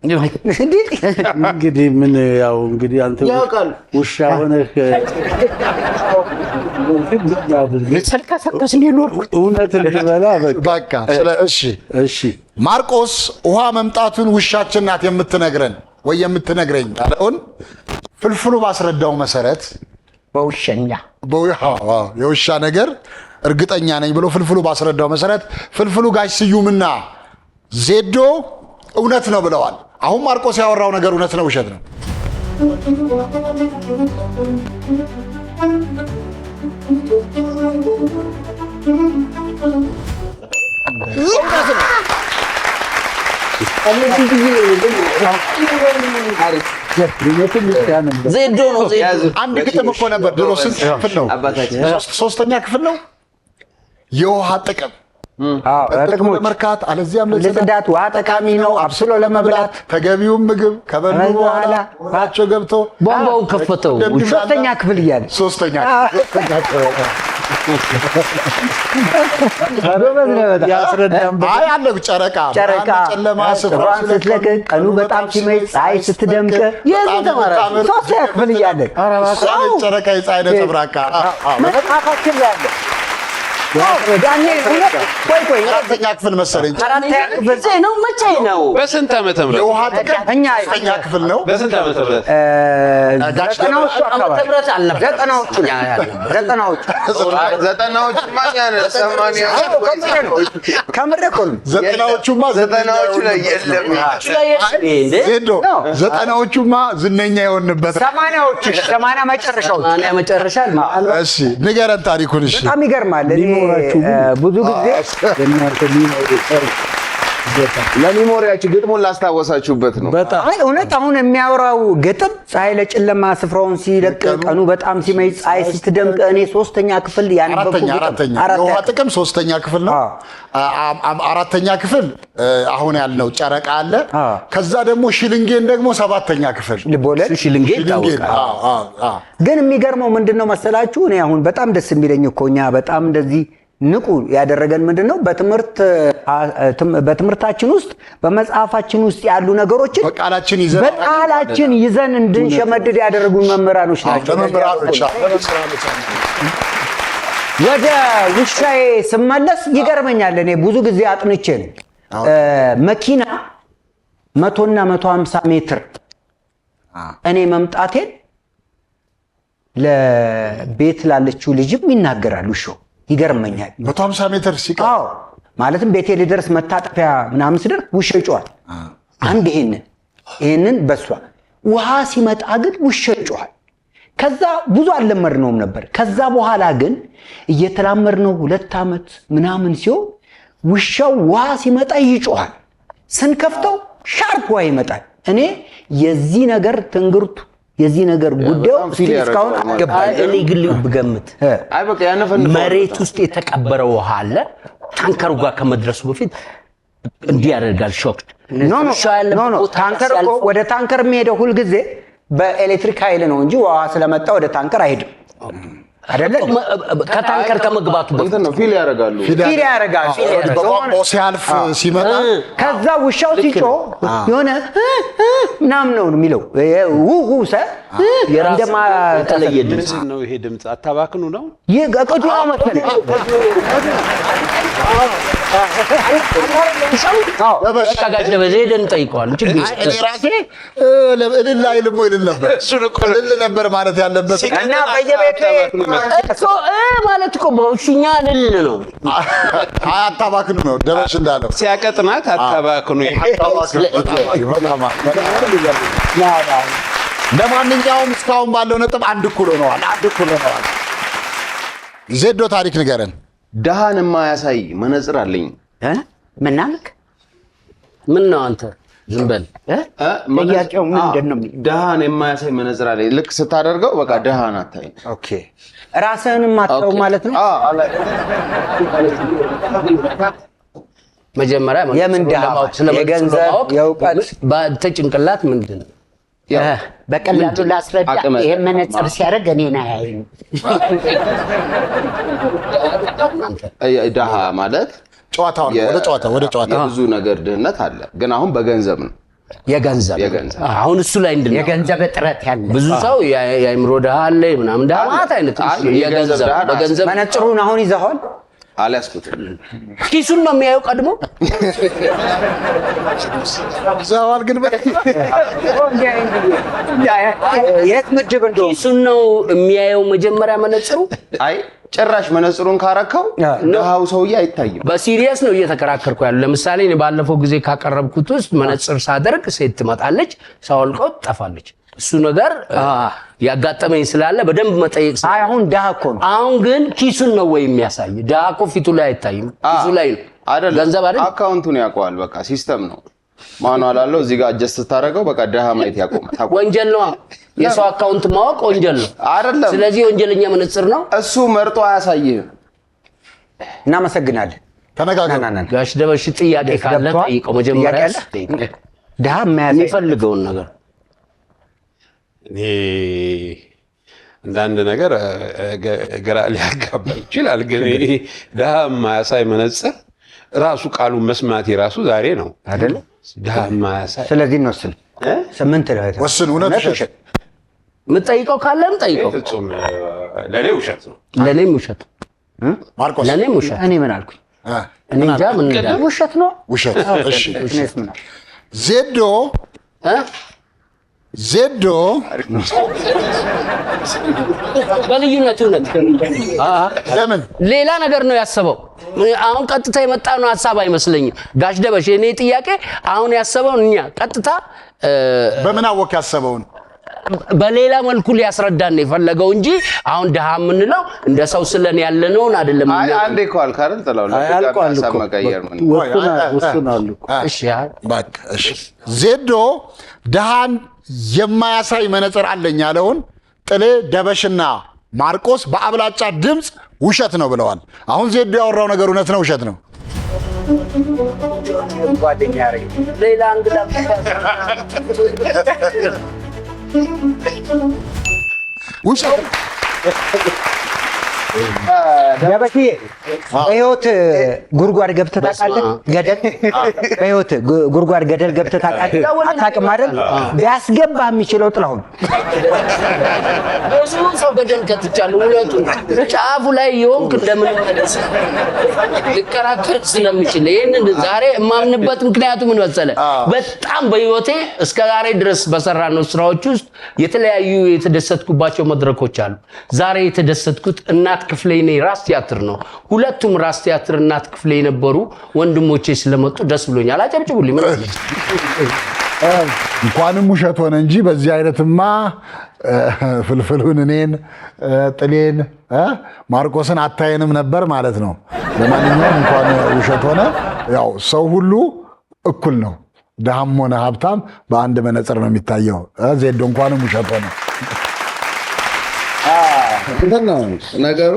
Speaker 1: እንግዲህ ምን ያው እንግዲህ አንተ ውሻ ሆነህ
Speaker 2: ስልከሰከስ ሊኖርኩት
Speaker 1: እውነት ልበላ
Speaker 7: በቃ
Speaker 1: እሺ
Speaker 7: ማርቆስ ውሃ መምጣቱን ውሻችን ናት የምትነግረን ወይ የምትነግረኝ አለውን ፍልፍሉ ባስረዳው መሰረት
Speaker 2: በውሸኛ
Speaker 7: የውሻ ነገር እርግጠኛ ነኝ ብሎ ፍልፍሉ ባስረዳው መሰረት ፍልፍሉ ጋሽ ስዩምና ዜዶ እውነት ነው ብለዋል። አሁን ማርቆስ ያወራው ነገር እውነት ነው ውሸት ነው?
Speaker 3: ዜዶ ነው።
Speaker 7: አንድ ግጥም እኮ ነበር ድሮ። ስንት ክፍል ነው? ሶስተኛ ክፍል ነው። የውሃ ጥቅም ጥቅሙ ለመርካት አለዚያም
Speaker 4: ለጽዳት ውሃ ጠቃሚ ነው። አብስሎ ለመብላት
Speaker 7: ተገቢውን ምግብ ከበሉ በኋላ ሆዳቸው ገብቶ
Speaker 3: ቧንቧውን ከፈተው።
Speaker 4: ሶስተኛ ክፍል እያለ
Speaker 7: ሶስተኛ አይ አለ ጨረቃ ጨለማ
Speaker 4: ስፍራን ስትለቅቅ ቀኑ በጣም ሲመሽ ፀሐይ ስትደምቅ ሶስተኛ ክፍል እያለ
Speaker 7: ጨረቃ የፀሐይ ነጸብራቅ
Speaker 4: መጽሐፋችን ያለ አራተኛ ክፍል መሰለኝ።
Speaker 3: ነው መቼ ነው?
Speaker 9: በስንት ዓመተ ምህረት?
Speaker 7: የውሃ ጥቅም እኛ አራተኛ ክፍል ነው።
Speaker 9: በስንት ዓመተ ምህረት?
Speaker 4: ዘጠናዎቹ
Speaker 7: ላይ የለም። ዘጠናዎቹማ ዝነኛ የሆንበት
Speaker 4: ሰማንያ መጨረሻ
Speaker 3: እሺ
Speaker 7: ንገረን ታሪኩን። እሺ
Speaker 4: በጣም ይገርማል። ብዙ ጊዜ
Speaker 10: ለሚሞሪያችሁ ግጥሙን ላስታወሳችሁበት ነው።
Speaker 4: አይ እውነት አሁን የሚያወራው ግጥም ፀሐይ ለጨለማ ስፍራውን ሲለቅ ቀኑ በጣም ሲመሽ ፀሐይ ስትደምቅ እኔ ሶስተኛ ክፍል ያነበብኩት
Speaker 7: የውሃ ጥቅም ሶስተኛ ክፍል ነው። አራተኛ ክፍል አሁን ያልነው ጨረቃ አለ። ከዛ ደግሞ ሽልንጌን ደግሞ ሰባተኛ ክፍል
Speaker 4: ልቦለድ
Speaker 3: ሽልንጌ ይታወቃል።
Speaker 4: ግን የሚገርመው ምንድነው መሰላችሁ? እኔ አሁን በጣም ደስ የሚለኝ እኮ እኛ በጣም እንደዚህ ንቁ ያደረገን ምንድነው በትምህርታችን ውስጥ በመጽሐፋችን ውስጥ ያሉ ነገሮችን በቃላችን ይዘን እንድንሸመድድ ያደረጉን መምህራኖች ናቸው። ወደ ውሻዬ ስመለስ ይገርመኛል። እኔ ብዙ ጊዜ አጥንቼ ነው መኪና 100 እና 150 ሜትር እኔ መምጣቴን ለቤት ላለችው ልጅም ይናገራል ውሻው። ይገርመኛል
Speaker 7: 150 ሜትር ሲቀር
Speaker 4: ማለትም ቤቴ ልደርስ መታጠፊያ ምናምን ስደርስ ውሻ ይጮሃል። አንድ ይሄንን በሷ ውሃ ሲመጣ ግን ውሻ ይጮሃል። ከዛ ብዙ አልለመድነውም ነበር። ከዛ በኋላ ግን እየተላመድነው 2 ዓመት ምናምን ሲሆን ውሻው ውሃ ሲመጣ ይጮሃል። ስንከፍተው ሻርፕ ውሃ ይመጣል። እኔ የዚህ ነገር ትንግርቱ የዚህ ነገር ጉዳዩ እስካሁን አልገባኝ።
Speaker 3: እኔ ግን ብገምት መሬት ውስጥ የተቀበረ ውሃ አለ። ታንከሩ ጋር ከመድረሱ በፊት እንዲህ ያደርጋል። ሾክ
Speaker 4: ኖ ታንከር እኮ ወደ ታንከር የሚሄደው ሁልጊዜ በኤሌክትሪክ ኃይል ነው እንጂ ውሃ ስለመጣ ወደ ታንከር አይሄድም። አይደለ?
Speaker 3: ከታንከር ከመግባቱ በፊት
Speaker 10: ነው ፊል ያደርጋሉ።
Speaker 4: ፊል ያደርጋል።
Speaker 7: በቧንቧ ሲያልፍ ሲመጣ
Speaker 4: ከዛ ውሻው ሲጮህ የሆነ ምናምን ነው የሚለው ሰ እንደማ
Speaker 3: የተለየ ድምፅ
Speaker 9: ነው። ይሄ ድምፅ አታባክኑ ነው።
Speaker 4: ይህ ቅዱ ነው መሰለኝ።
Speaker 3: ጋሽ ሄደን ጠይቀዋል። ችግር
Speaker 7: እኔ ራሴ እልል አይልም ወይ እልል ነበር። እልል ነበር ማለት ያለበት
Speaker 4: እና በየቤቱ
Speaker 3: ማለት እኮ በውሽኛ እልል ነው።
Speaker 7: አታባክኑ ነው ደበሽ እንዳለው
Speaker 9: ሲያቀጥናት አታባክኑ።
Speaker 7: ለማንኛውም እስካሁን ባለው ነጥብ አንድ እኩል ሆነዋል። ዜዶ ታሪክ ንገረን።
Speaker 10: ደሃን የማያሳይ መነጽር አለኝ።
Speaker 2: ምናልክ
Speaker 3: ምን ነው አንተ ዝም በል።
Speaker 2: ጥያቄው ምንድን ነው?
Speaker 10: ደሃን የማያሳይ መነጽር አለኝ። ልክ ስታደርገው በቃ ደሃን አታይ።
Speaker 4: ኦኬ ራስህንም አጣው ማለት ነው።
Speaker 3: መጀመሪያ
Speaker 4: የምን ደሃ? የገንዘብ የእውቀት
Speaker 3: በተጭንቅላት ምንድን ነው?
Speaker 2: በቀላሉ ላስረዳ። ይሄ መነጽር ሲያደርግ እኔን አያይም።
Speaker 10: ደሃ ማለት
Speaker 7: ጨዋታው ወደ ጨዋታ
Speaker 10: ብዙ ነገር ድህነት አለ፣ ግን አሁን በገንዘብ ነው።
Speaker 3: የገንዘብ አሁን እሱ ላይ እንድን
Speaker 2: የገንዘብ እጥረት ያለ
Speaker 3: ብዙ ሰው የአእምሮ ደሃ አለ ምናምን ደሃ ማለት አይነት የገንዘብ በገንዘብ
Speaker 4: መነጽሩን አሁን ይዘዋል።
Speaker 10: አልያዝኩትም።
Speaker 3: ኪሱን ነው የሚያየው ቀድሞ
Speaker 7: ዛዋል ግን
Speaker 4: የት ምድብ እንደው
Speaker 3: ኪሱን ነው የሚያየው መጀመሪያ መነጽሩ።
Speaker 10: አይ ጭራሽ መነጽሩን ካረከው ደሃው ሰውዬ አይታይም።
Speaker 3: በሲሪየስ ነው እየተከራከርኩ ያለው። ለምሳሌ እኔ ባለፈው ጊዜ ካቀረብኩት ውስጥ መነጽር ሳደርግ ሴት ትመጣለች፣ ሳወልቀው ትጠፋለች። እሱ ነገር ያጋጠመኝ ስላለ በደንብ መጠየቅ ስለ
Speaker 4: አሁን ደሃ እኮ ነው።
Speaker 3: አሁን ግን ኪሱን ነው ወይ የሚያሳይ? ደሃ እኮ ፊቱ ላይ አይታይም፣ ኪሱ ላይ ነው።
Speaker 10: አይደለም
Speaker 3: ገንዘብ አይደል?
Speaker 10: አካውንቱን ያውቀዋል። በቃ ሲስተም ነው። ማኑዋል አለው። እዚህ ጋር አጀስት ስታደርገው በቃ ደሃ ማየት ያቆማል።
Speaker 3: ወንጀል ነው። የሰው አካውንት ማወቅ ወንጀል ነው።
Speaker 10: አይደለም።
Speaker 3: ስለዚህ ወንጀለኛ መነጽር ነው።
Speaker 10: እሱ መርጦ አያሳይህም።
Speaker 4: እናመሰግናለን።
Speaker 7: ተነጋገሩ።
Speaker 3: ጋሽ ደበሽ ጥያቄ ካለ ጠይቀው። መጀመሪያ
Speaker 4: ደሃ የማያሳይ
Speaker 3: የሚፈልገውን ነገር
Speaker 9: እኔ እንዳንድ ነገር ግራ ሊያጋባ ይችላል፣ ግን ደሃ የማያሳይ መነጽር ራሱ ቃሉን መስማቴ ራሱ ዛሬ ነው
Speaker 4: አይደለ?
Speaker 9: ደሃ የማያሳይ
Speaker 4: ስለዚህ እንወስን። 8 ላይ
Speaker 7: ወስን። እውነት ውሸት
Speaker 3: የምጠይቀው ካለም ጠይቀው።
Speaker 9: ፍጹም ለኔ ውሸት ነው።
Speaker 3: ለኔም ውሸት
Speaker 7: ማርቆስ
Speaker 3: ለኔም ውሸት።
Speaker 2: እኔ ምን አልኩኝ?
Speaker 3: እኔ እንጃ ምን እንዳለ
Speaker 2: ውሸት ነው።
Speaker 7: ውሸት። እሺ ዜዶ
Speaker 3: በልዩነት እውነት
Speaker 7: ለምን
Speaker 3: ሌላ ነገር ነው ያሰበው። አሁን ቀጥታ የመጣ ነው ሐሳብ አይመስለኝም። ጋሽ ደበሽ እኔ ጥያቄ አሁን ያሰበውን እኛ ቀጥታ
Speaker 7: በምን አወቅ ያሰበውን
Speaker 3: በሌላ መልኩ ሊያስረዳን ነው የፈለገው እንጂ አሁን ደሃ የምንለው እንደ ሰው ስለን ያለነውን አይደለም።
Speaker 10: አንዴ እኮ አልክ አይደል? ጥላው ለሀሳብ መቀየር ምን
Speaker 1: ወስናሉ።
Speaker 3: እሺ
Speaker 7: በቃ እሺ ዜዶ ደሃን የማያሳይ መነጽር አለኝ ያለውን ጥሌ ደበሽና ማርቆስ በአብላጫ ድምፅ ውሸት ነው ብለዋል። አሁን ዜዶ ያወራው ነገር እውነት ነው ውሸት ነው?
Speaker 3: ሌላ እንግዳ
Speaker 7: ውሸት ነው።
Speaker 4: ደበሽዬ በህይወት ጉድጓድ ገብተህ ታውቃለህ? ገደል በህይወት ጉድጓድ ገደል ገብተህ ታውቃለህ? አታውቅም አይደል? ቢያስገባህ የሚችለው ጥላሁን
Speaker 3: ብዙ ሰው ገደል ከትቻለሁ። ሁለቱን ጫፉ ላይ የሆንክ እንደምን መለስ ሊከራከር ስለሚችል ይህንን ዛሬ የማምንበት ምክንያቱ ምን መሰለህ? በጣም በህይወቴ እስከ ዛሬ ድረስ በሰራነው ስራዎች ውስጥ የተለያዩ የተደሰትኩባቸው መድረኮች አሉ። ዛሬ የተደሰትኩት እናት ክፍሌ ነኝ ራስ ቲያትር ነው። ሁለቱም ራስ ቲያትር እናት ክፍሌ የነበሩ ወንድሞቼ ስለመጡ ደስ ብሎኛል። አጨብጭቡልኝ።
Speaker 7: እንኳንም ውሸት ሆነ እንጂ በዚህ አይነትማ ፍልፍሉን እኔን ጥሌን ማርቆስን አታየንም ነበር ማለት ነው። ለማንኛውም እንኳን ውሸት ሆነ። ያው ሰው ሁሉ እኩል ነው። ደሃም ሆነ ሀብታም በአንድ መነጽር ነው የሚታየው። ዜዶ እንኳንም ውሸት ሆነ።
Speaker 10: ነገሩ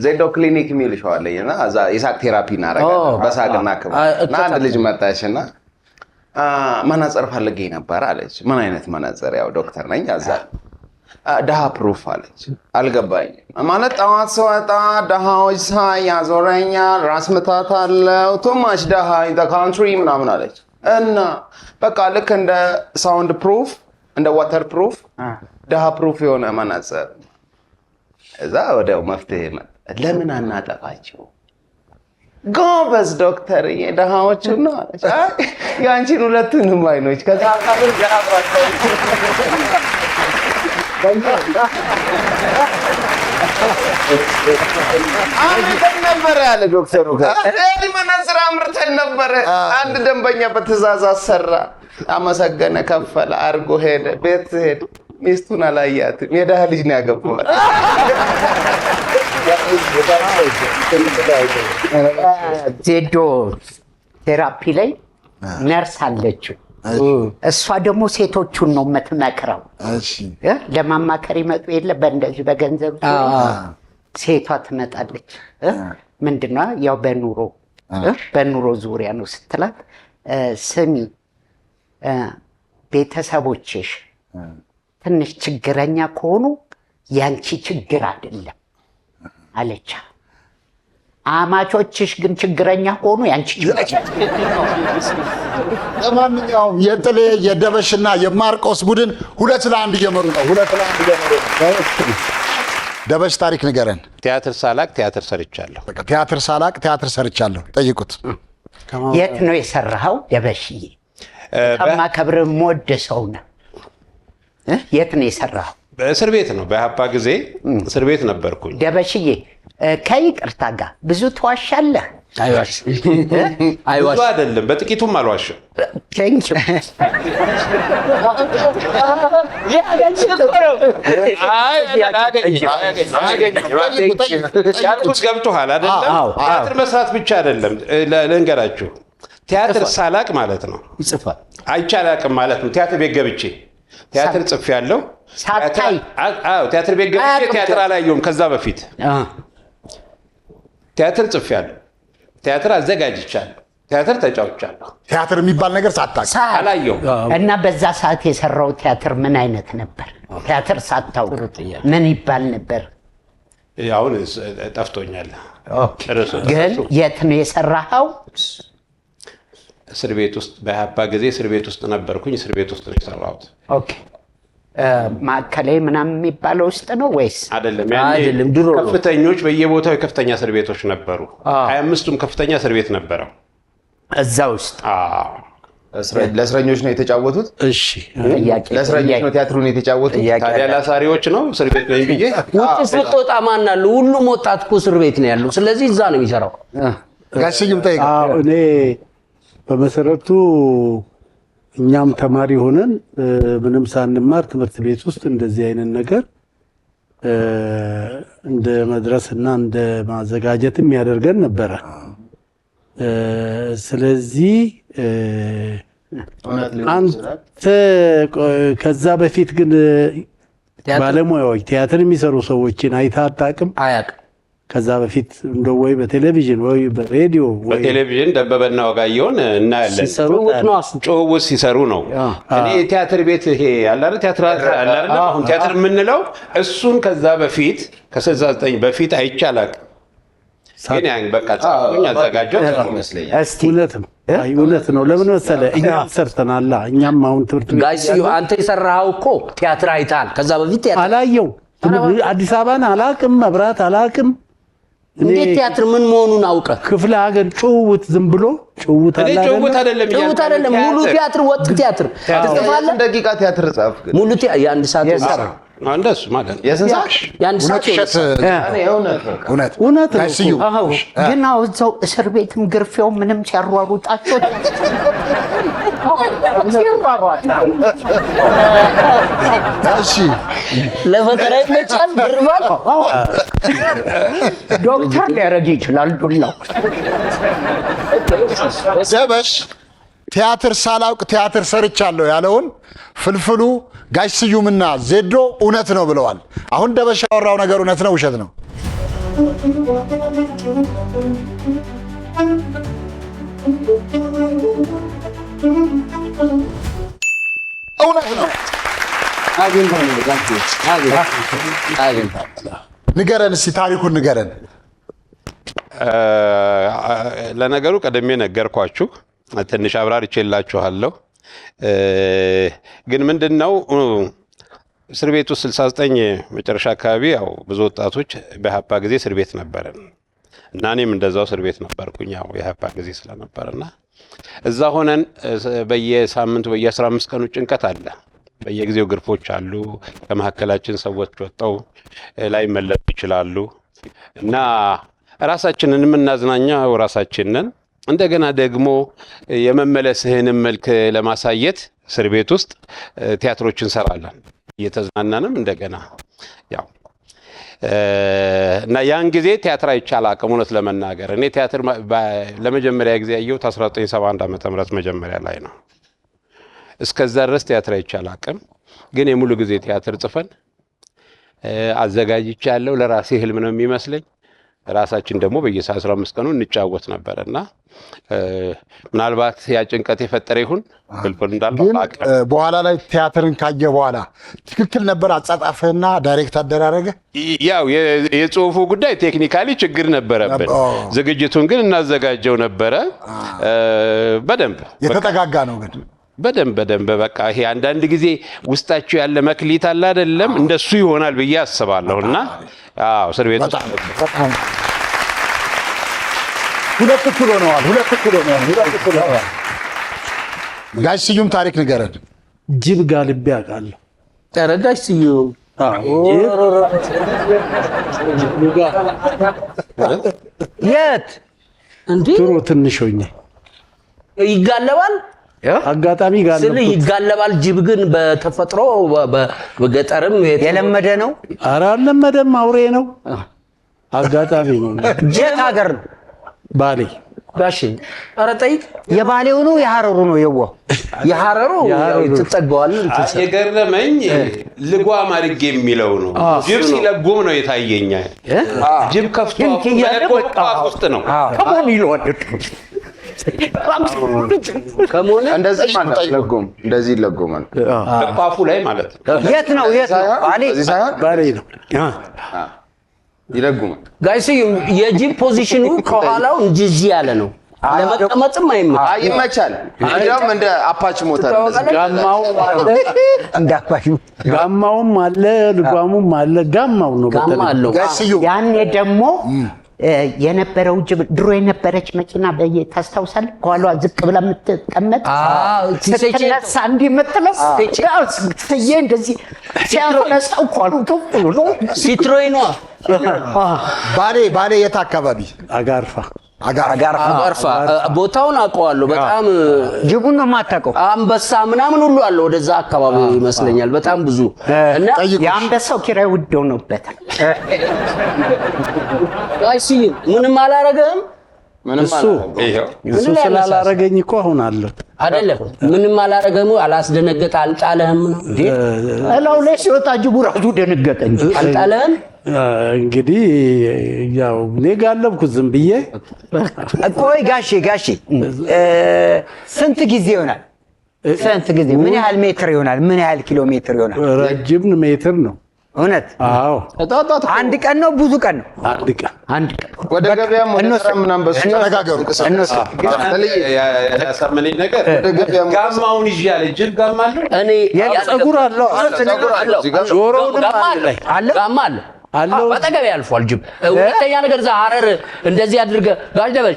Speaker 10: ዜዶ ክሊኒክ የሚል ሸው አለኝ እና እዛ የሳቅ ቴራፒ እናደርጋለን በሳቅና ክብ እና አንድ ልጅ መጣች እና መነጽር ፈልጌ ነበር አለች። ምን አይነት መነጽር? ያው ዶክተር ነኝ። እዛ ድሃ ፕሩፍ አለች። አልገባኝም ማለት ጠዋት ስወጣ ድሃዎች ሳይ ያዞረኛል፣ ራስ ምታት አለው፣ ቱማች ድሃ ኢን ዘ ካንትሪ ምናምን አለች። እና በቃ ልክ እንደ ሳውንድ ፕሩፍ እንደ ዋተር ፕሩፍ ድሃ ፕሩፍ የሆነ መነጽር። እዛ ወዲያው መፍትሄ መጣ። ለምን አናጠፋቸው? ጎበዝ ዶክተር የድሃዎቹ ነው አለች። የአንቺን ሁለቱንም አይኖች ከዛ አካባቢ ያራባቸው አምርተን ነበረ ያለ ዶክተሩ መነጽር አምርተን ነበረ። አንድ ደንበኛ በትእዛዝ አሰራ፣ አመሰገነ፣ ከፈለ፣ አርጎ ሄደ። ቤት ሄደ፣ ሚስቱን አላያትም። የድሃ ልጅ ነው ያገባው።
Speaker 2: ዜዶ ቴራፒ ላይ ነርስ አለችው። እሷ ደግሞ ሴቶቹን ነው የምትመክረው። ለማማከር ይመጡ የለ በእንደዚህ በገንዘብ ሴቷ ትመጣለች። ምንድነው ያው በኑሮ ዙሪያ ነው ስትላት፣ ስሚ ቤተሰቦችሽ ትንሽ ችግረኛ ከሆኑ ያንቺ ችግር አይደለም አለቻ። አማቾችሽ ግን ችግረኛ ከሆኑ ያንቺ ችግር።
Speaker 7: ለማንኛውም የጥሌ የደበሽና የማርቆስ ቡድን 2-1 እየመሩ ነው። 2-1 እየመሩ ነው። ደበሽ ታሪክ ንገረን።
Speaker 9: ቲያትር ሳላቅ ቲያትር ሰርቻለሁ።
Speaker 7: ቲያትር ሳላቅ ቲያትር ሰርቻለሁ። ጠይቁት።
Speaker 2: የት ነው የሰራኸው ደበሽዬ? ከማከብር ሞድ ሰው ነው። የት ነው የሰራኸው?
Speaker 9: በእስር ቤት ነው። በሀፓ ጊዜ እስር ቤት ነበርኩኝ።
Speaker 2: ደበሽዬ ከይቅርታ ጋር ብዙ ትዋሻለህ።
Speaker 9: ብዙ አይደለም፣ በጥቂቱም አልዋሽም። ያልኩት ገብቶሃል አይደለም? ቲያትር መስራት ብቻ አይደለም። ልንገራችሁ፣ ቲያትር ሳላቅ ማለት ነው
Speaker 2: ይጽፋል
Speaker 9: አይቻላቅም ማለት ነው። ቲያትር ቤት ገብቼ ቲያትር ጽፌያለሁ።
Speaker 2: ሳታይ
Speaker 9: ቲያትር ቤት ገብቼ ቲያትር አላየሁም። ከዛ በፊት ቲያትር ጽፌያለሁ፣ ቲያትር አዘጋጅቻለሁ፣ ቲያትር ተጫውቻለሁ።
Speaker 7: ቲያትር የሚባል ነገር ሳታውቅ
Speaker 9: አላየሁም።
Speaker 2: እና በዛ ሰዓት የሰራው ቲያትር ምን አይነት ነበር? ቲያትር ሳታውቅ ምን ይባል ነበር?
Speaker 9: አሁን ጠፍቶኛል።
Speaker 2: ግን የት ነው የሰራኸው?
Speaker 9: እስር ቤት ውስጥ በሀፓ ጊዜ እስር ቤት ውስጥ ነበርኩኝ። እስር ቤት ውስጥ ነው የሰራሁት።
Speaker 2: ኦኬ። ማዕከላዊ ምናምን የሚባለው ውስጥ ነው ወይስ
Speaker 9: አይደለም? ያኔ ድሮ ከፍተኞች በየቦታው የከፍተኛ እስር ቤቶች ነበሩ። 25ቱም ከፍተኛ እስር ቤት ነበረው
Speaker 2: እዛ ውስጥ።
Speaker 10: ለእስረኞች ነው የተጫወቱት?
Speaker 1: እሺ፣
Speaker 10: ለእስረኞች ነው ቲያትሩን የተጫወቱት?
Speaker 9: ታዲያ ለአሳሪዎች ነው እስር ቤት ነኝ ብዬ
Speaker 3: ውጭ ስትወጣ ማን አለ? ሁሉም ወጣት እኮ እስር ቤት ነው ያለው። ስለዚህ እዛ ነው የሚሰራው።
Speaker 7: ጋሽም ጠይቅ።
Speaker 1: እኔ በመሰረቱ እኛም ተማሪ ሆነን ምንም ሳንማር ትምህርት ቤት ውስጥ እንደዚህ አይነት ነገር እንደ መድረስና እንደ ማዘጋጀትም ያደርገን ነበረ። ስለዚህ አንተ ከዛ በፊት ግን ባለሙያዎች ቲያትር የሚሰሩ ሰዎችን አይተህ አታውቅም?
Speaker 3: አያውቅም።
Speaker 1: ከዛ በፊት እንደው ወይ በቴሌቪዥን ወይ በሬዲዮ ወይ
Speaker 9: በቴሌቪዥን ደበበና ወጋየሁን እናያለን። ጭውውት ሲሰሩ ነው። እኔ ቲያትር ቤት ይሄ አለ አይደል? ቲያትር አለ አይደል? አሁን ቲያትር የምንለው እሱን ከዛ በፊት ከ69 በፊት አይቻላል። ግን ያን በቃ ጻፉኝ አዘጋጀው ይመስለኛል።
Speaker 2: እስቲ
Speaker 1: እውነት ነው። ለምን መሰለህ? እኛም ሰርተናል። እኛም አሁን ትምህርት ቤት
Speaker 3: ጋይስ አንተ የሰራኸው እኮ ቲያትር አይተሃል። ከዛ በፊት ቲያትር
Speaker 1: አላየው። አዲስ አበባን አላቅም፣ መብራት አላቅም።
Speaker 3: እንዴት ቲያትር ምን መሆኑን አውቀህ?
Speaker 1: ክፍለ ሀገር ጭውውት ዝም ብሎ ጭውውት አለ አይደል?
Speaker 3: ጭውውት አይደለም፣ ሙሉ ቲያትር ወጥ ቲያትር ትጽፋለህ።
Speaker 10: ደቂቃ ቲያትር ጻፍ። ግን
Speaker 3: ሙሉ የአንድ ሰዓት
Speaker 10: የሰራ
Speaker 9: እንደሱ ማለት ነው።
Speaker 10: የስንት ሰዓት?
Speaker 3: የአንድ ሰዓት
Speaker 7: እውነት ጋሽዩ
Speaker 2: ግን እዛው እስር ቤትም ግርፌው ምንም ሲያሯሩጣቸው
Speaker 7: እሺ፣
Speaker 2: ለፈተና ይመቻል። ግርባል ዶክተር ሊያረግ ይችላል ዱላው።
Speaker 7: ደበሽ ቲያትር ሳላውቅ ቲያትር ሰርቻለሁ ያለውን ፍልፍሉ ጋሽ ስዩምና ዜዶ እውነት ነው ብለዋል። አሁን ደበሽ ያወራው ነገር እውነት ነው ውሸት ነው? እውነት ነው። ንገረን እስኪ ታሪኩን ንገረን።
Speaker 9: ለነገሩ ቀደሜ ነገርኳችሁ፣ ትንሽ አብራርቼላችኋለሁ። ግን ምንድነው እስር ቤቱ 69 መጨረሻ አካባቢ ያው ብዙ ወጣቶች በኢህአፓ ጊዜ እስር ቤት ነበረን እና እኔም እንደዛው እስር ቤት ነበርኩኝ ያው የኢህአፓ ጊዜ ስለነበረና እዛ ሆነን በየሳምንቱ በየ15 ቀኑ ጭንቀት አለ። በየጊዜው ግርፎች አሉ። ከመሐከላችን ሰዎች ወጣው ላይ መለስ ይችላሉ እና ራሳችንን የምናዝናኛው ራሳችንን እንደገና ደግሞ የመመለስህን መልክ ለማሳየት እስር ቤት ውስጥ ቲያትሮችን እንሰራለን እየተዝናናንም እንደገና ያው እና ያን ጊዜ ቲያትር አይቻል አቅም እውነት ለመናገር እኔ ቲያትር ለመጀመሪያ ጊዜ ያየሁት 1971 ዓመተ ምህረት መጀመሪያ ላይ ነው። እስከዛ ድረስ ቲያትር አይቻል አቅም ግን የሙሉ ጊዜ ቲያትር ጽፈን አዘጋጅቻለሁ። ለራሴ ህልም ነው የሚመስለኝ። ራሳችን ደግሞ በየ15 ቀኑ እንጫወት ነበርና ምናልባት ያ ጭንቀት የፈጠረ ይሁን ፍልፍል እንዳለው አቀ
Speaker 7: በኋላ ላይ ቲያትርን ካየ በኋላ ትክክል ነበር አጻጻፈና ዳይሬክት አደራረገ።
Speaker 9: ያው የጽሁፉ ጉዳይ ቴክኒካሊ ችግር ነበረብን። ዝግጅቱን ግን እናዘጋጀው ነበረ። በደንብ
Speaker 7: የተጠጋጋ ነው ግን
Speaker 9: በደንብ በቃ ይሄ አንዳንድ ጊዜ ውስጣችሁ ያለ መክሊት አለ አይደለም እንደሱ ይሆናል ብዬ አስባለሁና አዎ እስር ቤት
Speaker 7: ሁለት እኩል ሆነዋል። ጋሽ ስዩም ታሪክ ንገረን።
Speaker 1: ጅብ ጋልቤ አውቃለሁ።
Speaker 3: ኧረ ጋሽ ስዩም
Speaker 2: የት
Speaker 3: እንዴ
Speaker 1: ድሮ ትንሽ ሆኜ
Speaker 3: ይጋለባል
Speaker 1: አጋጣሚ
Speaker 3: ስለ ይጋለባል። ጅብ ግን በተፈጥሮ በገጠርም
Speaker 2: የለመደ ነው።
Speaker 1: ኧረ አልለመደም፣ አውሬ ነው። አጋጣሚ ነው።
Speaker 2: የት ሀገር ነው?
Speaker 1: ባሌ
Speaker 3: ጋሽ ኧረ ጠይቅ።
Speaker 2: የባሌው ነው የሐረሩ ነው?
Speaker 3: የሐረሩ ትጠጋዋል።
Speaker 9: የገረመኝ ልጓም አድርጌ የሚለው ነው። ጅብ ሲለጉም ነው የታየኛ። ጅብ ከፍቶ ውስጥ ነው
Speaker 2: ከማን ይለዋል?
Speaker 10: ከሞነ እንደዚህ ማለት ለጎም እንደዚህ ለጎማል
Speaker 9: ቋፉ ላይ ማለት ነው።
Speaker 2: የት ነው?
Speaker 7: ባሌ ነው
Speaker 10: ይለጉማል።
Speaker 3: ጋይስ የጂፕ ፖዚሽኑ ከኋላው እንደዚህ ያለ ነው። ለመቀመጥም
Speaker 10: አይመቻል። እንደውም እንደ አፓች ሞተር
Speaker 1: ጋማውም አለ ልጓሙም አለ። ጋማው ነው
Speaker 3: ጋማው
Speaker 2: ያኔ ደግሞ የነበረው ጅብ ድሮ የነበረች መኪና ታስታውሳለህ? ከኋላ ዝቅ ብላ የምትቀመጥ ስትነሳ እንዲህ የምትለው ስዬ እንደዚህ ሲያፈነሳው ኳሉ
Speaker 3: ሲትሮይኗ
Speaker 7: ባሌ የት አካባቢ?
Speaker 2: አጋርፋ
Speaker 3: ቦታውን አውቀዋለሁ። በጣም
Speaker 2: ጅቡን ነው የማታውቀው?
Speaker 3: አንበሳ ምናምን ሁሉ አለ ወደዛ አካባቢ ይመስለኛል። በጣም ብዙ እና
Speaker 2: የአንበሳው ኪራይ ውድ ሆኖበታል።
Speaker 3: ጋይስ ምንም አላረገም።
Speaker 1: እሱ ስላላረገኝ እኮ አሁን አለው
Speaker 3: አይደለም። ምንም አላረገም። አላስደነገጠ አልጣለህም ነው እንዴ?
Speaker 2: እላው ላይ ሲወጣ ጅቡ ራሱ ደነገጠ እንጂ
Speaker 3: አልጣለህም።
Speaker 1: እንግዲህ ያው እኔ ጋለብኩት ዝም ብዬ።
Speaker 2: ቆይ ጋሼ ስንት ጊዜ ይሆናል? ምን ያህል ሜትር ይሆናል? ምን ያህል ኪሎ ሜትር ይሆናል?
Speaker 1: ረጅም ሜትር ነው።
Speaker 2: እውነት?
Speaker 1: አዎ።
Speaker 2: አንድ ቀን ነው ብዙ ቀን ነው?
Speaker 1: አንድ ቀን
Speaker 10: ወደ ገበያም ወደ ምናምን በሱ ተነጋገሩ።
Speaker 9: ያሳመነኝ ነገር ጋማውን ይያለ ጅብ ጋማ አለው።
Speaker 3: እኔ
Speaker 1: ፀጉር አለው ጆሮውንም
Speaker 3: አለ ጋማ አለው በጠገብ ያልፏል ጅብ። ሁለተኛ ነገር እዛ ሐረር እንደዚህ አድርገህ ጋሽ ደበሽ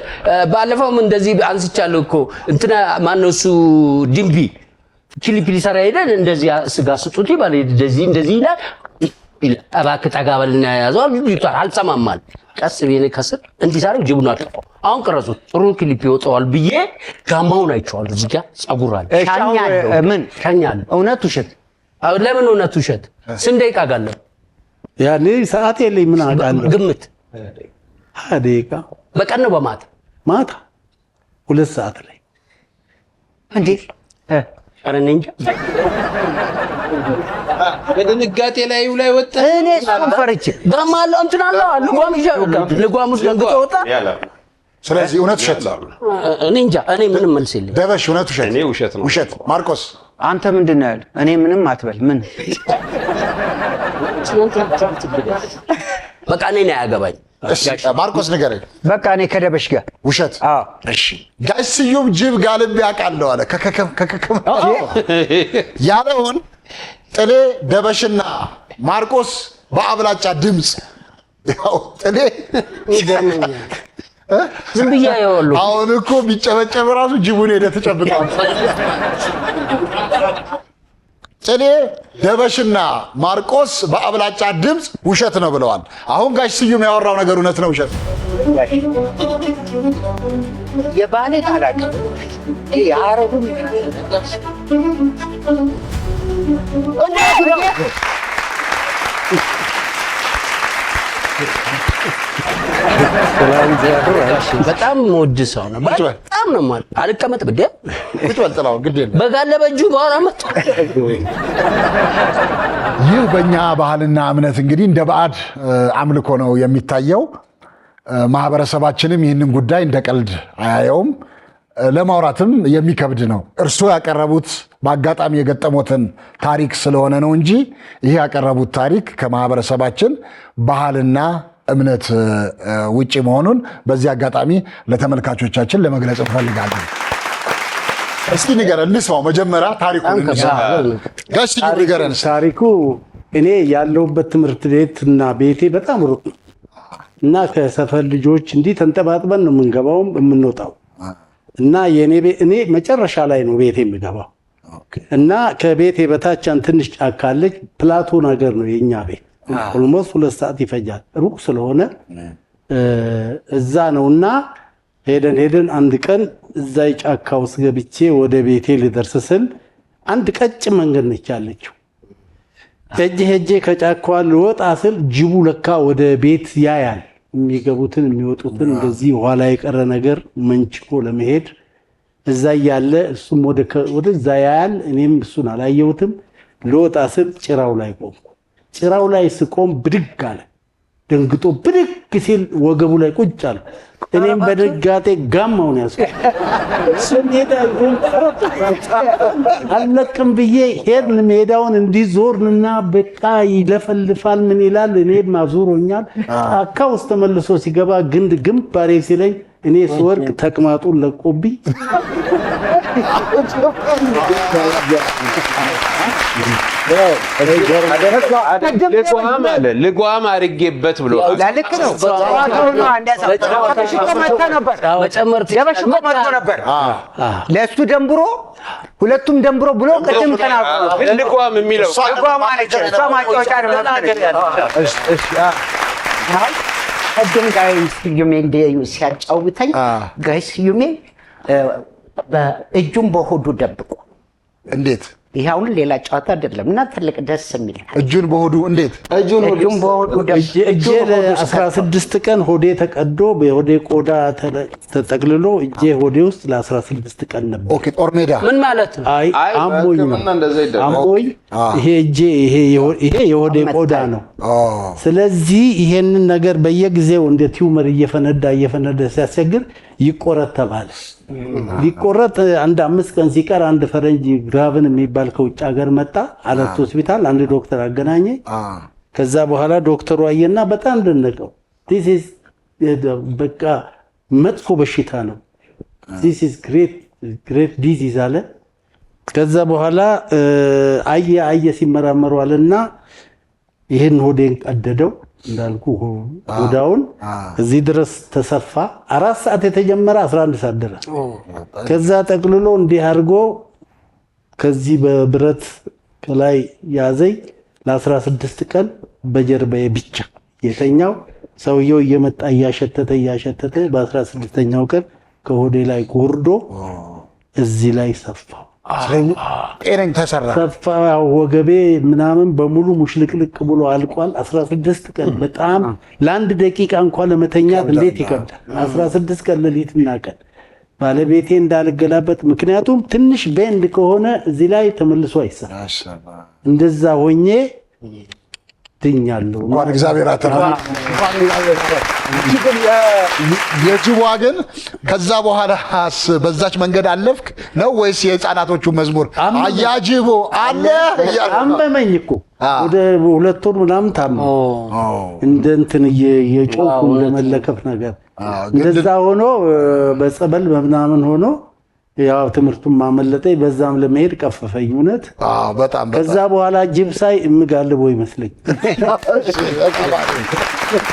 Speaker 3: ባለፈውም እንደዚህ አንስቻለሁ እኮ እንትና ማነው እሱ ድምቢ ኪሊፒሊ ሰራ ሄደን እንደዚህ ስጋ ስጡት ይባል እንደዚህ ይላል። እባክህ ጠጋ በልና ያዘው ይጣል አልሰማማል። ቀስ ብዬ ከስር እንዲህ ሳረግ ጅቡን አጠፋው። አሁን ቀረጹት ጥሩ ክሊፕ ይወጣዋል ብዬ ጋማውን አይቼዋለሁ። እዚህ ጋር ፀጉር አለ ሻኛል። እውነት ውሸት? ለምን እውነት ውሸት? ስንት ደቂቃ ጋለብ?
Speaker 1: ያኔ ሰዓት የለኝ ምን አውቃለሁ።
Speaker 3: ግምት
Speaker 1: 20 ደቂቃ
Speaker 3: በቀን ነው በማታ
Speaker 1: 2 ሰዓት ላይ
Speaker 2: እንዴ?
Speaker 3: ኧረ እኔ እንጃ።
Speaker 9: በድንጋጤ ላይ ወጣ።
Speaker 2: እኔ እሱን ፈርቼ
Speaker 3: ጋማ አለው እንትን አለው ልጓም ውስጥ ደንግጦ ወጣ።
Speaker 7: ስለዚህ እውነት ውሸት?
Speaker 3: እኔ እንጃ። እኔ ምንም መልስ የለኝም።
Speaker 7: ደበሽ እውነት ውሸት?
Speaker 9: እኔ ውሸት ነው።
Speaker 7: ውሸት። ማርቆስ
Speaker 4: አንተ ምንድን ነው ያለው? እኔ ምንም አትበል። ምን
Speaker 3: በቃ እኔን አያገባኝ።
Speaker 7: እሺ ማርቆስ ንገረኝ።
Speaker 4: በቃ እኔ ከደበሽ ጋር
Speaker 7: ውሸት።
Speaker 4: አዎ
Speaker 7: እሺ ጋሽ ስዩም ጅብ ጋልቤ አውቃለሁ አለ። ከከከከከ ያለውን ጥሌ ደበሽና ማርቆስ በአብላጫ ድምፅ ያው ጥሌ
Speaker 3: ይገርመኛል። ዝም ብዬ አየዋለሁ።
Speaker 7: አሁን እኮ ቢጨበጨብ ራሱ ጅቡን ሄደ ተጨብጧል። ጥሌ ደበሽና ማርቆስ በአብላጫ ድምፅ ውሸት ነው ብለዋል። አሁን ጋሽ ስዩም ያወራው ነገር እውነት ነው ውሸት?
Speaker 2: የባሌን አላውቅም። የአረቡን
Speaker 3: በጣም ወድ ሰው ነው። በጣም ነው ማለት አልቀመጥ ግዴ
Speaker 7: ቁጭ በል ጥላው ግዴ ነው።
Speaker 3: በጋለበጁ በኋላ መጣ።
Speaker 7: ይህ በእኛ ባህልና እምነት እንግዲህ እንደ ባዕድ አምልኮ ነው የሚታየው። ማህበረሰባችንም ይህንን ጉዳይ እንደ ቀልድ አያየውም። ለማውራትም የሚከብድ ነው። እርስዎ ያቀረቡት በአጋጣሚ የገጠሞትን ታሪክ ስለሆነ ነው እንጂ ይህ ያቀረቡት ታሪክ ከማህበረሰባችን ባህልና እምነት ውጪ መሆኑን በዚህ አጋጣሚ ለተመልካቾቻችን ለመግለጽ እንፈልጋለን። እስቲ ንገረን፣ እንስማው መጀመሪያ ታሪኩን። ጋሽ ንገረን።
Speaker 1: ታሪኩ እኔ ያለሁበት ትምህርት ቤት እና ቤቴ በጣም ሩቅ ነው እና ከሰፈር ልጆች እንዲህ ተንጠባጥበን ነው የምንገባውም የምንወጣው እና እኔ መጨረሻ ላይ ነው ቤቴ የምገባው እና ከቤቴ በታች ትንሽ ጫካ አለች። ፕላቶ ነገር ነው የኛ ቤት። ኦልሞስት 2 ሰዓት ይፈጃል ሩቅ ስለሆነ እዛ ነውና ሄደን አንድ ቀን እዛ ጫካ ውስጥ ገብቼ ወደ ቤቴ ልደርስ ስል አንድ ቀጭን መንገድ ነች ያለችው። ሄጄ ከጫካዋ ልወጣ ስል ጅቡ ለካ ወደ ቤት ያያል የሚገቡትን የሚወጡትን እንደዚህ ኋላ የቀረ ነገር መንጭቆ ለመሄድ እዛ ያለ እሱም ወደዛ ያያል። እኔም እሱን አላየሁትም። ልወጣ ስል ጭራው ላይ ቆምኩ። ጭራው ላይ ስቆም ብድግ አለ። ደንግጦ ብድግ ሲል ወገቡ ላይ ቁጭ አለ። እኔም በድጋጤ ጋማውን ያዝኩ። አለቅም ብዬ ሄድን። ሜዳውን እንዲዞርንና በቃ ይለፈልፋል ምን ይላል። እኔም አዙሮኛል። ጫካ ውስጥ ተመልሶ ሲገባ ግንባሬ ሲለኝ እኔ ስወርቅ ተቅማጡን ለቆብኝ
Speaker 9: ልጓም አድርጌበት ብሎ
Speaker 4: ልክ ነው። ለእሱ ደንብሮ ሁለቱም ደንብሮ ብሎ ቅድም ተናግሮ
Speaker 9: ልጓም የሚለው
Speaker 4: ልጓም አለች። እሷ ማጫወቻ ቅድም ጋይ ስዩሜ ሲያጫውተኝ ጋይ ስዩሜ እጁን በሆዱ ደብቆ
Speaker 7: እንዴት?
Speaker 4: ይሄ አሁን ሌላ ጨዋታ አይደለም እና ትልቅ ደስ የሚል
Speaker 7: እጁን በሆዱ እንዴት?
Speaker 4: እጁን በሆዱ
Speaker 1: እጄ 16 ቀን ሆዴ ተቀዶ በሆዴ ቆዳ ተጠቅልሎ እጄ ሆዴ ውስጥ ለ16 ቀን ነበር።
Speaker 7: ኦኬ ጦር ሜዳ
Speaker 1: ምን ማለት ነው? አይ አሞኝ ነው አሞኝ። ይሄ እጄ ይሄ የሆዴ ቆዳ ነው። ስለዚህ ይሄንን ነገር በየጊዜው እንደ ቲዩመር እየፈነዳ ሲያስቸግር ይቆረጥ ተባለ። ሊቆረጥ አንድ 5 ቀን ሲቀር አንድ ፈረንጅ ግራቭን የሚባል ከውጭ ሀገር መጣ። አለርት ሆስፒታል አንድ ዶክተር አገናኘ። ከዛ በኋላ ዶክተሩ አየና በጣም ደነቀው። this is በቃ መጥፎ በሽታ ነው። this is great disease አለ። ከዛ በኋላ አየ ሲመራመሩ አለና ይሄን ሆዴን ቀደደው እንዳልኩ ሆዳውን እዚህ ድረስ ተሰፋ። 4 ሰዓት የተጀመረ 11 ሰዓት ድረስ ከዛ ጠቅልሎ እንዲህ አድርጎ ከዚህ በብረት ከላይ ያዘኝ። ለ16 ቀን በጀርባዬ ብቻ የተኛው ሰውየው እየመጣ እያሸተተ በ16ኛው ቀን ከሆዴ ላይ ጎርዶ እዚህ ላይ ሰፋው።
Speaker 7: ጤነኝ ተሰራ
Speaker 1: ሰፋ ወገቤ ምናምን በሙሉ ሙሽልቅልቅ ብሎ አልቋል። 16 ቀን በጣም ለአንድ ደቂቃ እንኳን ለመተኛት እንዴት ይከብዳል። 16 ቀን ሌሊትና ቀን ባለቤቴ እንዳልገላበት፣ ምክንያቱም ትንሽ ቤንድ ከሆነ እዚህ ላይ ተመልሶ አይሰራም። እንደዛ ሆኜ ድኛለሁ።
Speaker 7: እንኳን እግዚአብሔር አተረፈ። የጅቧ ግን ከዛ በኋላ በዛች መንገድ አለፍክ ነው ወይስ የህፃናቶቹ መዝሙር አያጅቦ አለ
Speaker 1: አመመኝ እኮ ወደ 2 ወር ምናምን ታመመ። እንደ እንትን የጮኩ እንደመለከፍ ነገር እንደዛ ሆኖ በጸበል ምናምን ሆኖ ያው ትምህርቱን ማመለጠኝ በዛም ለመሄድ ቀፈፈኝ። እውነት
Speaker 7: በጣም
Speaker 1: ከዛ በኋላ ጅብ ሳይ እምጋልቦ ይመስለኝ።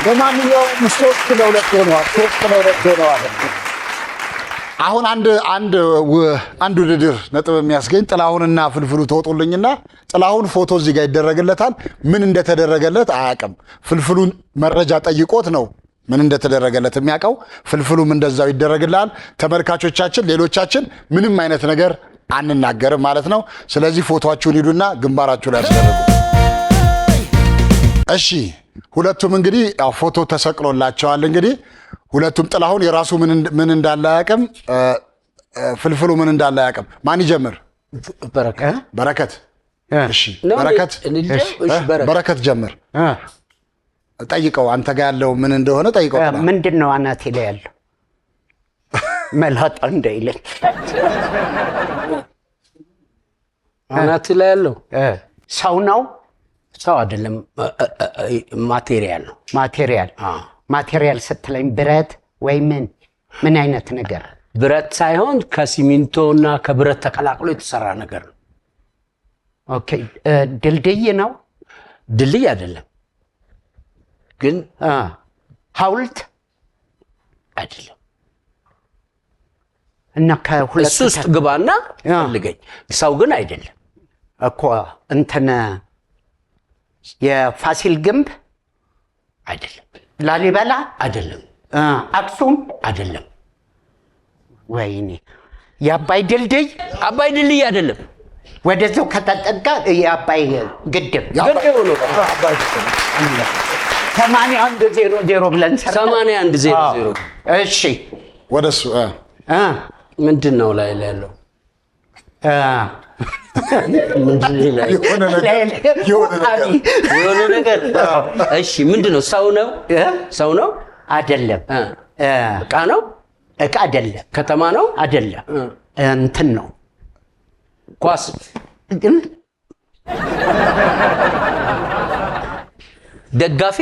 Speaker 7: በማንኛውም 3-2 ሆነዋል። 3-2 ሆነዋል። አሁን አንድ ውድድር ነጥብ የሚያስገኝ ጥላሁንና ፍልፍሉ ተወጡልኝና ጥላሁን ፎቶ እዚህ ጋር ይደረግለታል። ምን እንደተደረገለት አያውቅም። ፍልፍሉን መረጃ ጠይቆት ነው ምን እንደተደረገለት የሚያውቀው። ፍልፍሉም እንደዛው ይደረግላል። ተመልካቾቻችን ሌሎቻችን ምንም አይነት ነገር አንናገርም ማለት ነው። ስለዚህ ፎቶአችሁን ሂዱና ግንባራችሁ ላይ አስደርጉ። እሺ ሁለቱም እንግዲህ ያው ፎቶ ተሰቅሎላቸዋል። እንግዲህ ሁለቱም ጥላሁን የራሱ ምን እንዳለ አያውቅም፣ ፍልፍሉ ምን እንዳለ አያውቅም። ማን ይጀምር? በረከት። እሺ በረከት ጀምር። ጠይቀው አንተ ጋር ያለው ምን እንደሆነ ጠይቀው።
Speaker 2: ምንድነው አናቴ ላይ ያለው? መላጣ እንዳይለኝ።
Speaker 3: አናቴ ላይ ያለው
Speaker 2: ሰው ነው?
Speaker 3: ሰው አይደለም፣ ማቴሪያል ነው።
Speaker 2: ማቴሪያል ስትለኝ ብረት ወይ ምን አይነት ነገር?
Speaker 3: ብረት ሳይሆን ከሲሚንቶና ከብረት ተቀላቅሎ የተሰራ ነገር ነው።
Speaker 2: ኦኬ። ድልድይ ነው?
Speaker 3: ድልድይ አይደለም ግን
Speaker 2: ሐውልት አይደለም። እና ከሁለት
Speaker 3: ውስጥ ግባና ፈልገኝ። ሰው ግን አይደለም
Speaker 2: እኮ እንትን የፋሲል ግንብ
Speaker 3: አይደለም።
Speaker 2: ላሊበላ
Speaker 3: አይደለም።
Speaker 2: አክሱም
Speaker 3: አይደለም።
Speaker 2: ወይኔ የአባይ ድልድይ
Speaker 3: አይደለም።
Speaker 2: ወደዛው ከተጠጋ የአባይ ግድብ ነው። 8100 ብለን
Speaker 3: 8100።
Speaker 2: እሺ
Speaker 7: ወደሱ
Speaker 3: ምንድን ነው ላይ ያለው? የሆነ ነገር። እሺ ምንድን ነው? ሰው ነው?
Speaker 2: አይደለም።
Speaker 3: እቃ ነው?
Speaker 2: እቃ አይደለም።
Speaker 3: ከተማ ነው?
Speaker 2: አይደለም። እንትን ነው።
Speaker 3: ኳስ ደጋፊ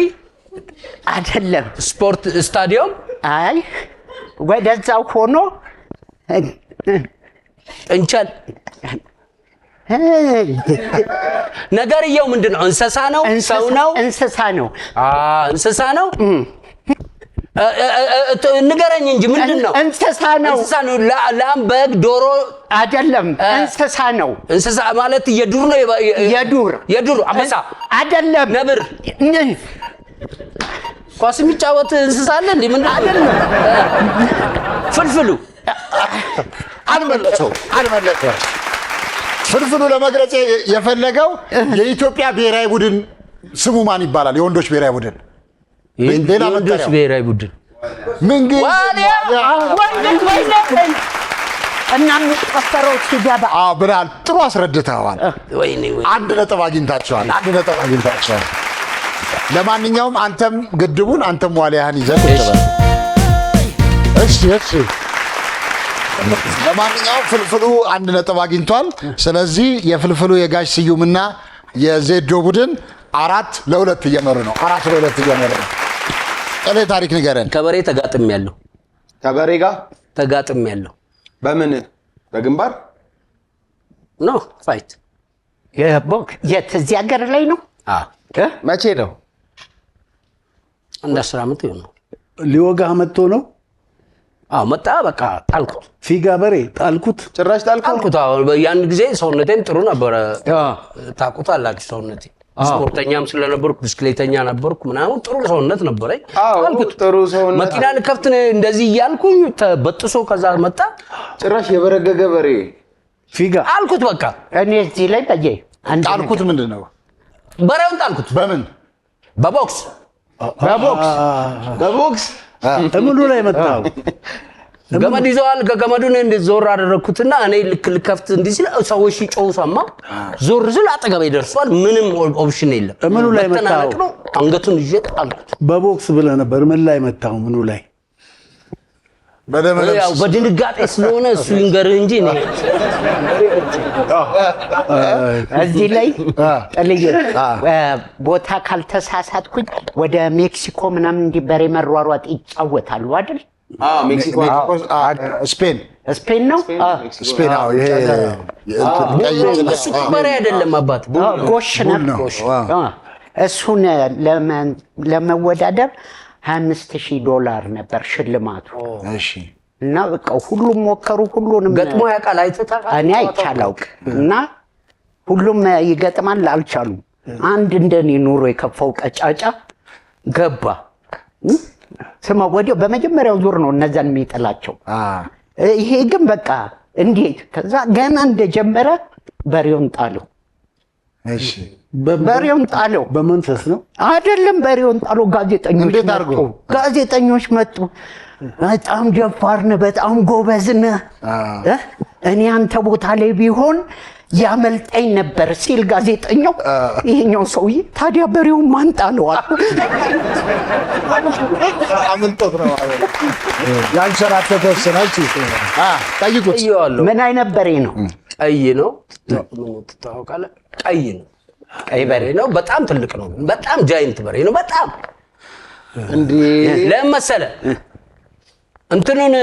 Speaker 2: አይደለም።
Speaker 3: ስፖርት ስታዲየም?
Speaker 2: አይ ወደዛው ሆኖ
Speaker 3: እንቻል ነገርየው ምንድን ነው? እንስሳ ነው? ሰው ነው?
Speaker 2: እንስሳ ነው።
Speaker 3: እንስሳ ነው። ንገረኝ እንጂ ምንድን ነው?
Speaker 2: እንስሳ ነው።
Speaker 3: ላም፣ በግ፣ ዶሮ
Speaker 2: አይደለም። እንስሳ ነው።
Speaker 3: እንስሳ ማለት የዱር ነው። የዱር አንበሳ
Speaker 2: አይደለም።
Speaker 3: ነብር። ኳስ የሚጫወት እንስሳ አለ እንዴ? ምንድን አይደለም። ፍልፍሉ
Speaker 7: አልመለሰው። ፍልፍሉ ለመግለጽ የፈለገው የኢትዮጵያ ብሔራዊ ቡድን ስሙ ማን ይባላል? የወንዶች ብሔራዊ ቡድን ሌላ
Speaker 3: ወንዶች ብሔራዊ ቡድን
Speaker 7: ምን ግን
Speaker 2: እና የሚቆጠረው ሲገባ
Speaker 7: ብላል። ጥሩ አስረድተዋል። አንድ ነጥብ አግኝታቸዋል። ለማንኛውም አንተም ግድቡን አንተም ዋልያህን ይዘህ እሺ። ለማንኛውም ፍልፍሉ አንድ ነጥብ አግኝቷል። ስለዚህ የፍልፍሉ የጋሽ ስዩምና የዜዶ ቡድን 4-2 እየመሩ ነው። 4-2 እየመሩ ነው። እኔ ታሪክ ንገረን።
Speaker 3: ከበሬ ተጋጥሜያለሁ።
Speaker 10: ከበሬ ጋር
Speaker 3: ተጋጥሜያለሁ።
Speaker 10: በምን? በግንባር
Speaker 3: ኖ ፋይት።
Speaker 2: የት? እዚህ ሀገር ላይ ነው።
Speaker 10: መቼ ነው?
Speaker 3: አንድ 10 ዓመት ይሆናል።
Speaker 1: ሊወጋህ መጥቶ ነው?
Speaker 3: መጣ። በቃ ጣልኩት።
Speaker 1: ፊጋ በሬ ጣልኩት።
Speaker 10: ጭራሽ ጣልኩት።
Speaker 3: ያን ጊዜ ሰውነቴም ጥሩ ነበረ። ታውቁታላችሁ ሰውነቴ። ስፖርተኛም ስለነበርኩ ብስክሌተኛ ነበርኩ ምናምን ጥሩ ሰውነት ነበረኝ። ጣልኩት።
Speaker 10: ጥሩ ሰውነት።
Speaker 3: መኪና ልከፍት እንደዚህ እያልኩኝ ተበጥሶ ከዛ መጣ።
Speaker 10: ጭራሽ የበረገገ በሬ
Speaker 1: ፊጋ
Speaker 3: አልኩት። በቃ
Speaker 2: እኔ እዚህ ላይ
Speaker 7: ጣልኩት። ምንድን ነው?
Speaker 3: በሬውን ጣልኩት።
Speaker 7: በምን?
Speaker 3: በቦክስ
Speaker 10: በቦክስ
Speaker 1: እምኑ ላይ መጣው?
Speaker 3: ገመድ ይዘዋል። ገመዱን እንደ ዞር አደረኩትና እኔ ልከፍት እንዲህ ሲል ሰዎች ሲጮሁ ሰማ። ዞር ስል አጠገቤ ደርሷል። ምንም ኦፕሽን የለም።
Speaker 1: ምኑ ላይ መታው?
Speaker 3: አንገቱን ይዤ ጣልኩት።
Speaker 1: በቦክስ ብለህ ነበር። ምን ላይ መታው? ምኑ ላይ?
Speaker 3: ያው በድንጋጤ ስለሆነ እሱ ይንገርህ እንጂ እኔ
Speaker 2: እዚህ ላይ ጥልዬ ቦታ ካልተሳሳትኩኝ ወደ ሜክሲኮ ምናምን እንዲህ በሬ መሯሯጥ ይጫወታሉ አይደል?
Speaker 10: ሜክሲኮ
Speaker 2: ስፔን ነው።
Speaker 7: ስፔን ይሄ
Speaker 3: እሱ በሬ አይደለም አባት
Speaker 2: ጎሽ ነው። እሱን ለመወዳደር $25,000 ነበር ሽልማቱ።
Speaker 7: እሺ
Speaker 2: እና በቃ ሁሉም ሞከሩ። ሁሉንም
Speaker 3: ገጥሞ ያውቃል አይተታል።
Speaker 2: እኔ አይቻላውቅ እና ሁሉም ይገጥማል አልቻሉም። አንድ እንደኔ ኑሮ የከፋው ቀጫጫ ገባ። ስማ ወዲያው በመጀመሪያው ዙር ነው እነዛን የሚጥላቸው። ይሄ ግን በቃ እንዴት ከዛ ገና እንደጀመረ በሬውን ጣለው።
Speaker 7: እሺ
Speaker 2: በሬውን ጣለው።
Speaker 1: በመንፈስ ነው
Speaker 2: አይደለም፣ በሬውን ጣለው። ጋዜጠኞች መጡ። በጣም ደፋር ነህ፣ በጣም ጎበዝ ነህ፣ እኔ አንተ ቦታ ላይ ቢሆን ያመልጠኝ ነበር ሲል ጋዜጠኛው፣ ይሄኛው ሰውዬ ታዲያ በሬውን ማን ጣለዋል?
Speaker 7: አምልጦት ነው ያንሸራተተ ወሰናች። ጠይቁት።
Speaker 2: ምን አይነት በሬ ነው?
Speaker 3: ቀይ ነው። ምን ትታወቃለህ? ቀይ ነው። ቀይ በሬ ነው። በጣም ትልቅ ነው። በጣም ጃይንት በሬ ነው። በጣም እንዴ ለምን መሰለህ እንትኑን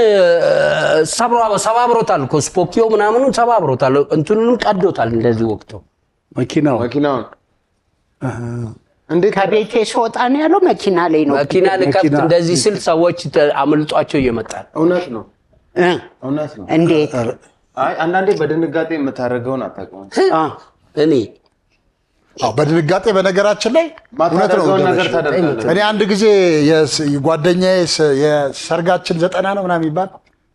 Speaker 3: ሰባብሮታል እኮ ስፖኪዮ ምናምኑን ሰባብሮታል። እንትኑንም ቀዶታል። እንደዚህ ወቅቱ
Speaker 10: መኪናውን
Speaker 2: እንዴ ከቤቴ ስወጣ ነው ያለው። መኪና ላይ ነው።
Speaker 3: መኪና ልከፍት እንደዚህ ስል ሰዎች አምልጧቸው እየመጣል።
Speaker 10: እውነት ነው።
Speaker 2: እንዴት?
Speaker 10: አይ አንዳንዴ በድንጋጤ የምታደርገውን አታውቅም።
Speaker 3: እኔ
Speaker 7: በድንጋጤ በነገራችን ላይ እውነት ነው። እኔ አንድ ጊዜ ጓደኛዬ የሰርጋችን 90 ነው ምናምን የሚባል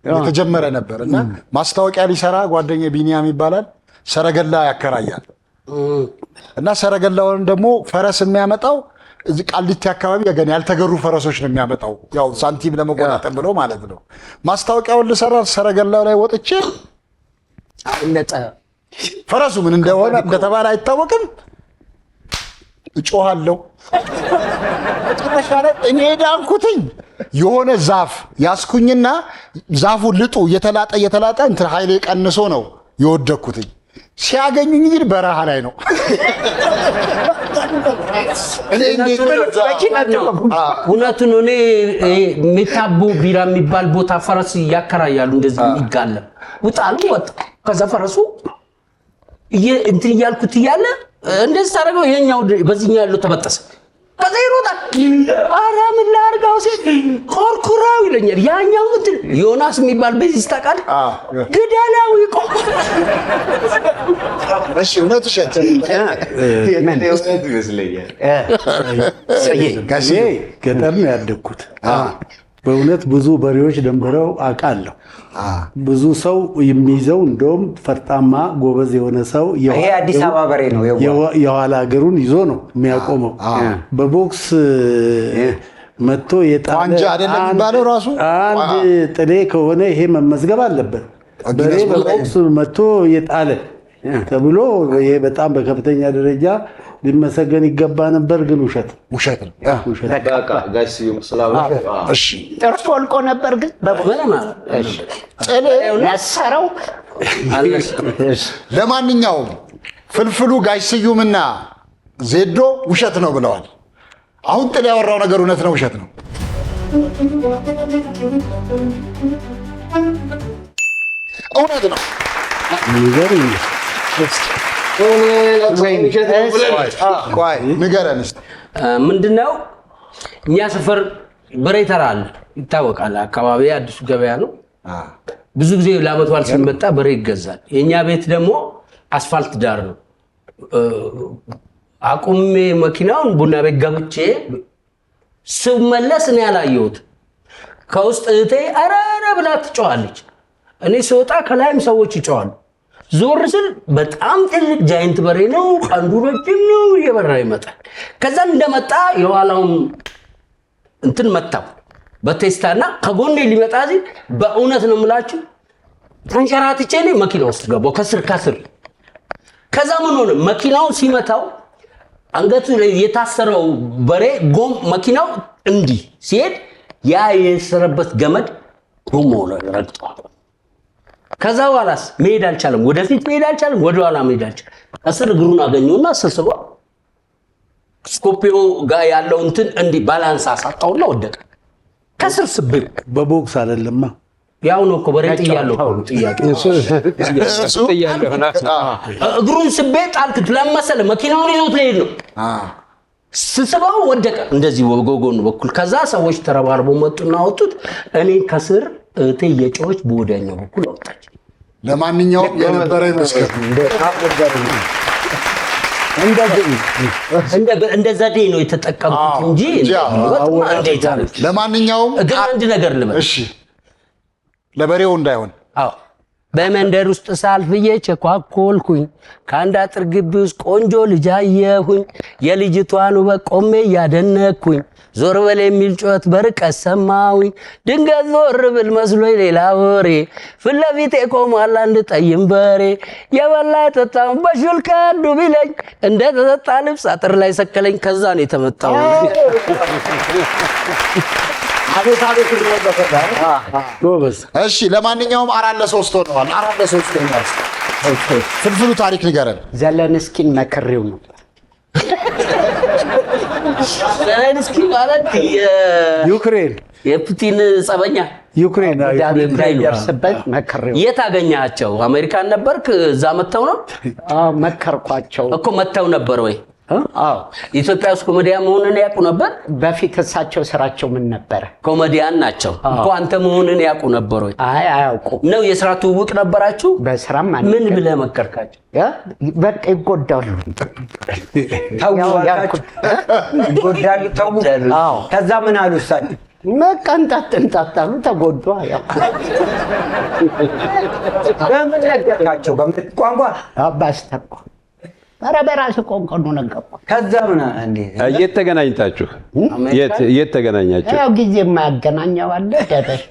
Speaker 7: የተጀመረ ነበር እና ማስታወቂያ ሊሰራ ጓደኛዬ ቢኒያም ይባላል ሰረገላ ያከራያል እና ሰረገላውን ደግሞ ፈረስ የሚያመጣው እዚህ ቃሊቲ አካባቢ ገና ያልተገሩ ፈረሶች ነው የሚያመጣው፣ ያው ሳንቲም ለመቆጣጠር ብሎ ማለት ነው። ማስታወቂያውን ልሰራ ሰረገላው ላይ ወጥቼ
Speaker 3: አለጠ።
Speaker 7: ፈረሱ ምን እንደሆነ እንደተባለ አይታወቅም። እጮሃለሁ። መጨረሻ ላይ እኔ ዳንኩትኝ። የሆነ ዛፍ ያስኩኝና ዛፉ ልጡ እየተላጠ እንትን ኃይሌ ቀንሶ ነው የወደኩትኝ። ሲያገኙኝ ግን በረሃ ላይ ነው።
Speaker 3: እውነቱን እኔ ሚታቦ ቢራ የሚባል ቦታ ፈረስ ያከራያሉ። እንደዚህ ይጋለም ውጣሉ ወጣ። ከዛ ፈረሱ እንትን እያልኩት እያለ እንደዚህ ታደርገው ይሄኛው በዚህኛው ያለው ተበጠሰ። ከዛ ይሮጣል። ኧረ ምን ላድርገው ሲል ኮርኩራው ይለኛል። ያኛው እንትን ዮናስ የሚባል በዚህ ታውቃለህ? ግደላው ይቆም።
Speaker 7: እሺ እውነቱ ሸት
Speaker 1: ጋዜ ገጠር ነው ያደግኩት። በእውነት ብዙ በሬዎች ደንበረው አውቃለሁ። ብዙ ሰው የሚይዘው እንደውም ፈርጣማ ጎበዝ የሆነ ሰው
Speaker 4: ይሄ አዲስ አበባ በሬ ነው
Speaker 1: የኋላ ሀገሩን ይዞ ነው የሚያቆመው። በቦክስ መጥቶ የጣለ
Speaker 7: አይደለም የሚባለው ራሱ
Speaker 1: አንድ ጥሌ ከሆነ ይሄ መመዝገብ አለበት። በሬ በቦክስ መጥቶ የጣለ ተብሎ ይሄ በጣም በከፍተኛ ደረጃ ሊመሰገን ይገባ ነበር። ግን ውሸት ነው።
Speaker 10: በቃ ጋይስ ይመስላል።
Speaker 7: እሺ
Speaker 2: ጥርሱ ወልቆ ነበር ግን ጥሌ ያሰረው።
Speaker 7: ለማንኛውም ፍልፍሉ ጋሽ ስዩምና ዜዶ ውሸት ነው ብለዋል። አሁን ጥሌ ያወራው ነገር እውነት ነው ውሸት ነው? እውነት ነው። ንገረን እስኪ
Speaker 3: ምንድነው? እኛ ሰፈር በሬ ተራ አለ ይታወቃል። አካባቢ አዲሱ ገበያ ነው። ብዙ ጊዜ ለዓመት በዓል ሲመጣ በሬ ይገዛል። የኛ ቤት ደግሞ አስፋልት ዳር ነው። አቁሜ መኪናውን ቡና ቤት ገብቼ ስመለስ እኔ ያላየሁት ከውስጥ እህቴ ኧረ ብላ ትጮኻለች። እኔ ስወጣ ከላይም ሰዎች ይጮኻሉ። ዞር ስል በጣም ትልቅ ጃይንት በሬ ነው። ቀንዱ ረጅም ነው። እየበራ ይመጣል። ከዛ እንደመጣ የኋላውን እንትን መታው። በቴስታና ከጎኔ ሊመጣ ሲል በእውነት ነው የምላችሁ ተንሸራትቼ እኔ መኪና ውስጥ ገባሁ ከስር። ከዛ ምን ሆነ መኪናውን ሲመታው አንገቱ ላይ የታሰረው በሬ ጎም መኪናው እንዲህ ሲሄድ ያ የሰረበት ገመድ ጎማው ላይ ረግጧል። ከዛ በኋላስ መሄድ አልቻለም፣ ወደፊት መሄድ አልቻለም፣ ወደኋላ መሄድ አልቻለም። ከስር እግሩን አገኘውና ስስበው ስኮፒዮ ጋር ያለው እንትን እንዲህ ባላንስ አሳጣውና ወደቀ። ከስር ስብብ
Speaker 1: በቦክስ አይደለማ
Speaker 3: ያው ነው እኮ በሬት ያለው ጥያቄ እግሩን ስቤ ጣልኩት ለመሰለ መኪናውን ይዞት ሊሄድ ነው። ስስበው ወደቀ እንደዚህ ወጎጎን በኩል። ከዛ ሰዎች ተረባርበው መጡና አወጡት። እኔ ከስር እቴ የጮች በወዲያኛው በኩል አወጣች።
Speaker 7: ለማንኛውም የነበረ ይመስገን
Speaker 3: እንደ ዘዴ ነው የተጠቀምኩት እንጂ እንዴት አለ።
Speaker 7: ለማንኛውም
Speaker 3: ግን አንድ ነገር ልበል
Speaker 7: እሺ ለበሬው እንዳይሆን
Speaker 3: በመንደር ውስጥ ሳልፍዬ ቸኳኮልኩኝ ከአንድ አጥር ግቢ ውስጥ ቆንጆ ልጅ አየሁኝ። የልጅቷን ውበት ቆሜ እያደነኩኝ ዞር በል የሚል ጩኸት በርቀት ሰማሁኝ። ድንገት ዞር ብል መስሎኝ ሌላ ወሬ ፊት ለፊቴ ቆሟል አንድ ጠይም በሬ። የበላ የጠጣውን በሹል ከአንዱ ቢለኝ እንደ ተሰጣ ልብስ አጥር ላይ ሰቀለኝ። ከዛ ነው የተመጣው።
Speaker 7: እሺ ለማንኛውም 4-3 ሆነዋል። 4-3 ሆነዋል። ፍልፍሉ ታሪክ ንገረን።
Speaker 2: ዘለንስኪን መክሬው ነው።
Speaker 3: ዘለንስኪ ማለት
Speaker 1: ዩክሬን
Speaker 3: የፑቲን ጸበኛ
Speaker 1: ዩክሬን
Speaker 2: ደርስበት መክሬው።
Speaker 3: የት አገኛቸው? አሜሪካን ነበርክ? እዛ መተው ነው?
Speaker 2: መከርኳቸው
Speaker 3: እኮ መተው ነበር ወይ? ኢትዮጵያ ውስጥ ኮሜዲያን መሆንን ያውቁ ነበር?
Speaker 2: በፊት እሳቸው ስራቸው ምን ነበረ?
Speaker 3: ኮሜዲያን ናቸው እኮ። አንተ መሆንን ያውቁ ነበር ወይ?
Speaker 2: አይ አያውቁ ነው።
Speaker 3: የስራ ትውውቅ ነበራችሁ?
Speaker 2: በስራም
Speaker 3: ምን ብለህ መከርካቸው?
Speaker 2: በቃ ይጎዳሉ
Speaker 4: ይጎዳሉ ተው። ከዛ ምን አሉ እሳቸው?
Speaker 2: እንጣጣሉ ተጎዱ።
Speaker 4: በምን ነገርካቸው? በምን ቋንቋ?
Speaker 2: አባስተቆ ኧረ በራሱ ቋንቋ ነው ነገርኩ።
Speaker 4: ከዛ ምን እንዴ
Speaker 9: የት ተገናኝታችሁ? የት ተገናኛችሁ?
Speaker 2: ያው ጊዜ የማያገናኘው አለ ደበሽ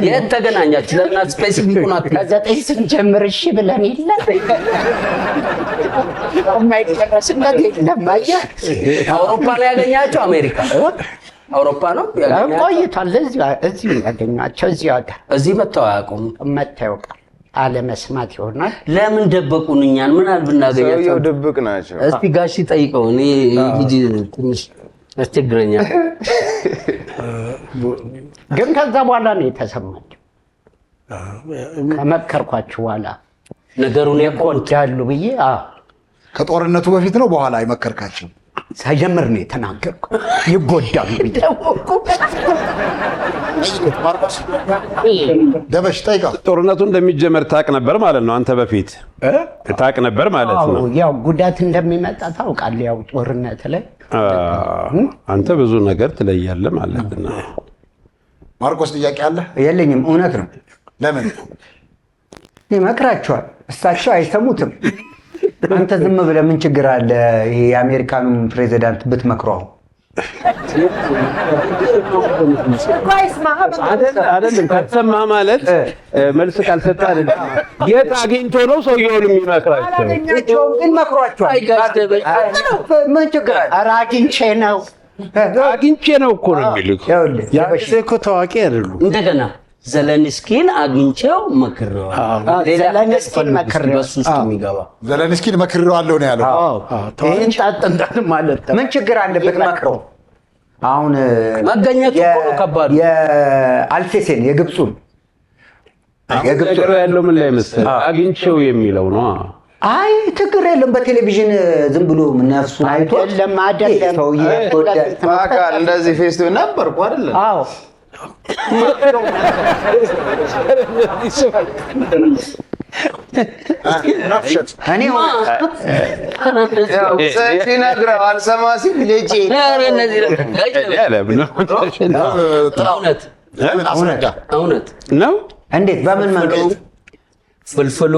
Speaker 3: የት ተገናኛችሁ? ለምን ስፔሲፊኩን
Speaker 2: ከዘጠኝ ስንጀምር እሺ ብለን የለ የማይደረስበት የለም። አየህ
Speaker 3: አውሮፓ ላይ ያገኛቸው? አሜሪካ አውሮፓ ነው
Speaker 2: ቆይቷል። እዚህ ያገኛቸው እዚህ ሀገር
Speaker 3: እዚህ መተው አያውቁም።
Speaker 2: መተው ያውቃል። አለመስማት ይሆናል።
Speaker 3: ለምን ደበቁን? እኛን ምን አልብናገኛቸው?
Speaker 10: ሰውየው ድብቅ ናቸው።
Speaker 3: እስቲ ጋሺ ጠይቀው። እኔ ልጅ ትንሽ አስቸግረኛል።
Speaker 2: ግን ከዛ በኋላ ነው የተሰማቸው። ከመከርኳችሁ በኋላ
Speaker 3: ነገሩን
Speaker 2: ይጎዳሉ ብዬ
Speaker 7: ከጦርነቱ በፊት ነው በኋላ አይመከርካቸው?
Speaker 2: ሳይጀምር ነው የተናገርኩ። ይጎዳሉ ብዬ
Speaker 7: ደበሽ ጠይቀው።
Speaker 9: ጦርነቱ እንደሚጀመር ታቅ ነበር ማለት ነው? አንተ በፊት ታቅ ነበር ማለት ነው?
Speaker 2: ያው ጉዳት እንደሚመጣ ታውቃለህ። ያው ጦርነት ላይ
Speaker 9: አንተ ብዙ ነገር ትለያለህ ማለት ነው።
Speaker 7: ማርቆስ ጥያቄ አለ?
Speaker 4: የለኝም። እውነት ነው።
Speaker 7: ለምን
Speaker 4: ይመክራቸዋል? እሳቸው አይሰሙትም። አንተ ዝም ብለህ ምን ችግር አለ? ይሄ የአሜሪካኑን ፕሬዚዳንት ብትመክረው
Speaker 9: አይደለም። ከተሰማህ ማለት መልስ ካልሰጠህ አይደለም። የት አግኝቶ ነው ሰውየውን የሚመክራቸው?
Speaker 4: ግን መክሯቸዋል። ምን ችግር አለ?
Speaker 2: ኧረ አግኝቼ
Speaker 9: ነው እኮ ነው የሚልህ።
Speaker 1: ያ ጊዜ እኮ ታዋቂ አይደሉም።
Speaker 3: እንደገና ዘለንስኪን አግኝቼው መክሬዋለሁ።
Speaker 2: ዘለንስኪን መክሬዋለሁ።
Speaker 3: በሱ ውስጥ የሚገባ
Speaker 7: ዘለንስኪን መክሬዋለሁ ነው ያለው።
Speaker 2: ይሄን ጣጥንጣት ማለት
Speaker 4: ምን ችግር አለበት መክረው? አሁን
Speaker 3: መገኘቱ እኮ ነው ከባዱ።
Speaker 4: የአልሴሴን የግብፁን
Speaker 9: ነገሩ ያለው ምን ላይ መሰለህ? አግኝቼው የሚለው ነው።
Speaker 4: አይ ችግር የለም። በቴሌቪዥን ዝም ብሎ ነፍሱ አይቶ
Speaker 2: አይደለም
Speaker 4: ሰውዬ
Speaker 10: በአካል እንደዚህ ፌስቲቫል ነበርኩ አይደለ?
Speaker 2: አዎ
Speaker 4: እኔ
Speaker 10: ሲነግረው አልሰማ ሲል ልጄ
Speaker 3: እውነት
Speaker 9: ነው።
Speaker 4: እንዴት? በምን መንገድ?
Speaker 3: ፍልፍሉ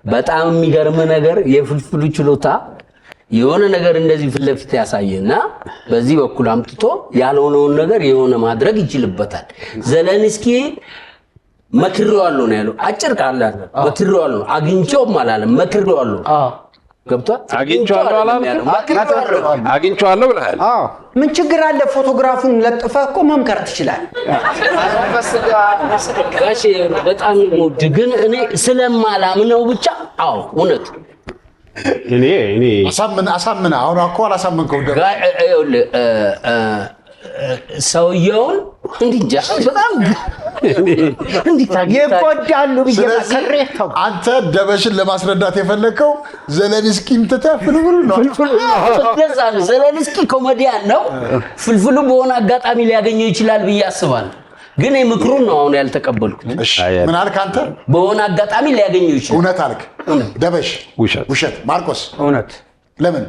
Speaker 3: በጣም የሚገርም ነገር የፍልፍሉ ችሎታ የሆነ ነገር እንደዚህ ፊት ለፊት ያሳየና በዚህ በኩል አምጥቶ ያልሆነውን ነገር የሆነ ማድረግ ይችልበታል። ዘለንስኪ መክሬዋለሁ ነው ያለው። አጭር ቃል አለ። መክሬዋለሁ አግኝቼውም አላለም። መክሬዋለሁ ገብቷል።
Speaker 9: አግኝቼዋለሁ አላለም። አግኝቼዋለሁ ብለሃል።
Speaker 4: ምን ችግር አለ? ፎቶግራፉን ለጥፈህ እኮ መምከር ትችላለህ።
Speaker 3: ጋሼ በጣም ሙድ ግን እኔ ስለማላምነው ብቻ እውነት
Speaker 9: እኔ
Speaker 7: አሳምና አሁን እኮ አላሳመንከው
Speaker 3: ሰውየውን እንጃ በጣም
Speaker 2: ይጎዳሉ ብዬ መከሬታው።
Speaker 7: አንተ ደበሽን ለማስረዳት የፈለከው ዘለንስኪን ትተህ ፍልፍሉ ነው።
Speaker 3: ዘለንስኪ ኮሜዲያን ነው። ፍልፍሉ በሆነ አጋጣሚ ሊያገኘው ይችላል ብዬ አስባለሁ። ግን ምክሩን ነው አሁን ያልተቀበልኩት።
Speaker 7: ምን አልክ አንተ?
Speaker 3: በሆነ አጋጣሚ ሊያገኘው ይችላል።
Speaker 7: እውነት አልክ። ደበሽ ውሸት። ማርቆስ
Speaker 4: እውነት።
Speaker 7: ለምን?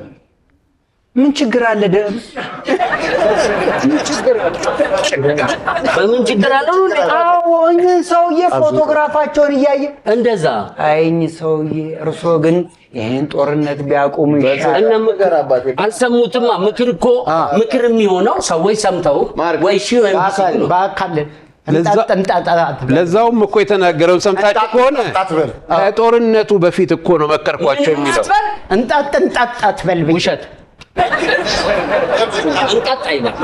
Speaker 4: ምን ችግር አለ?
Speaker 3: በምን ችግር አለ?
Speaker 4: እኚህ ሰውዬ ፎቶግራፋቸውን እያየ
Speaker 3: እንደዛ
Speaker 4: እኚህ ሰውዬ እርሶ ግን ይሄን ጦርነት ቢያቆሙ ይሻላል።
Speaker 3: እና ምክር አልሰሙትማ። ምክር እኮ ምክር የሚሆነው ሰዎች ሰምተው ወይ ሺ ወይ
Speaker 4: በአካል
Speaker 9: ለዛውም እኮ የተናገረው ሰምታችሁ ከሆነ ከጦርነቱ በፊት እኮ ነው መከርኳቸው የሚለው።
Speaker 2: እንጣጥ አትበል
Speaker 3: ውሸት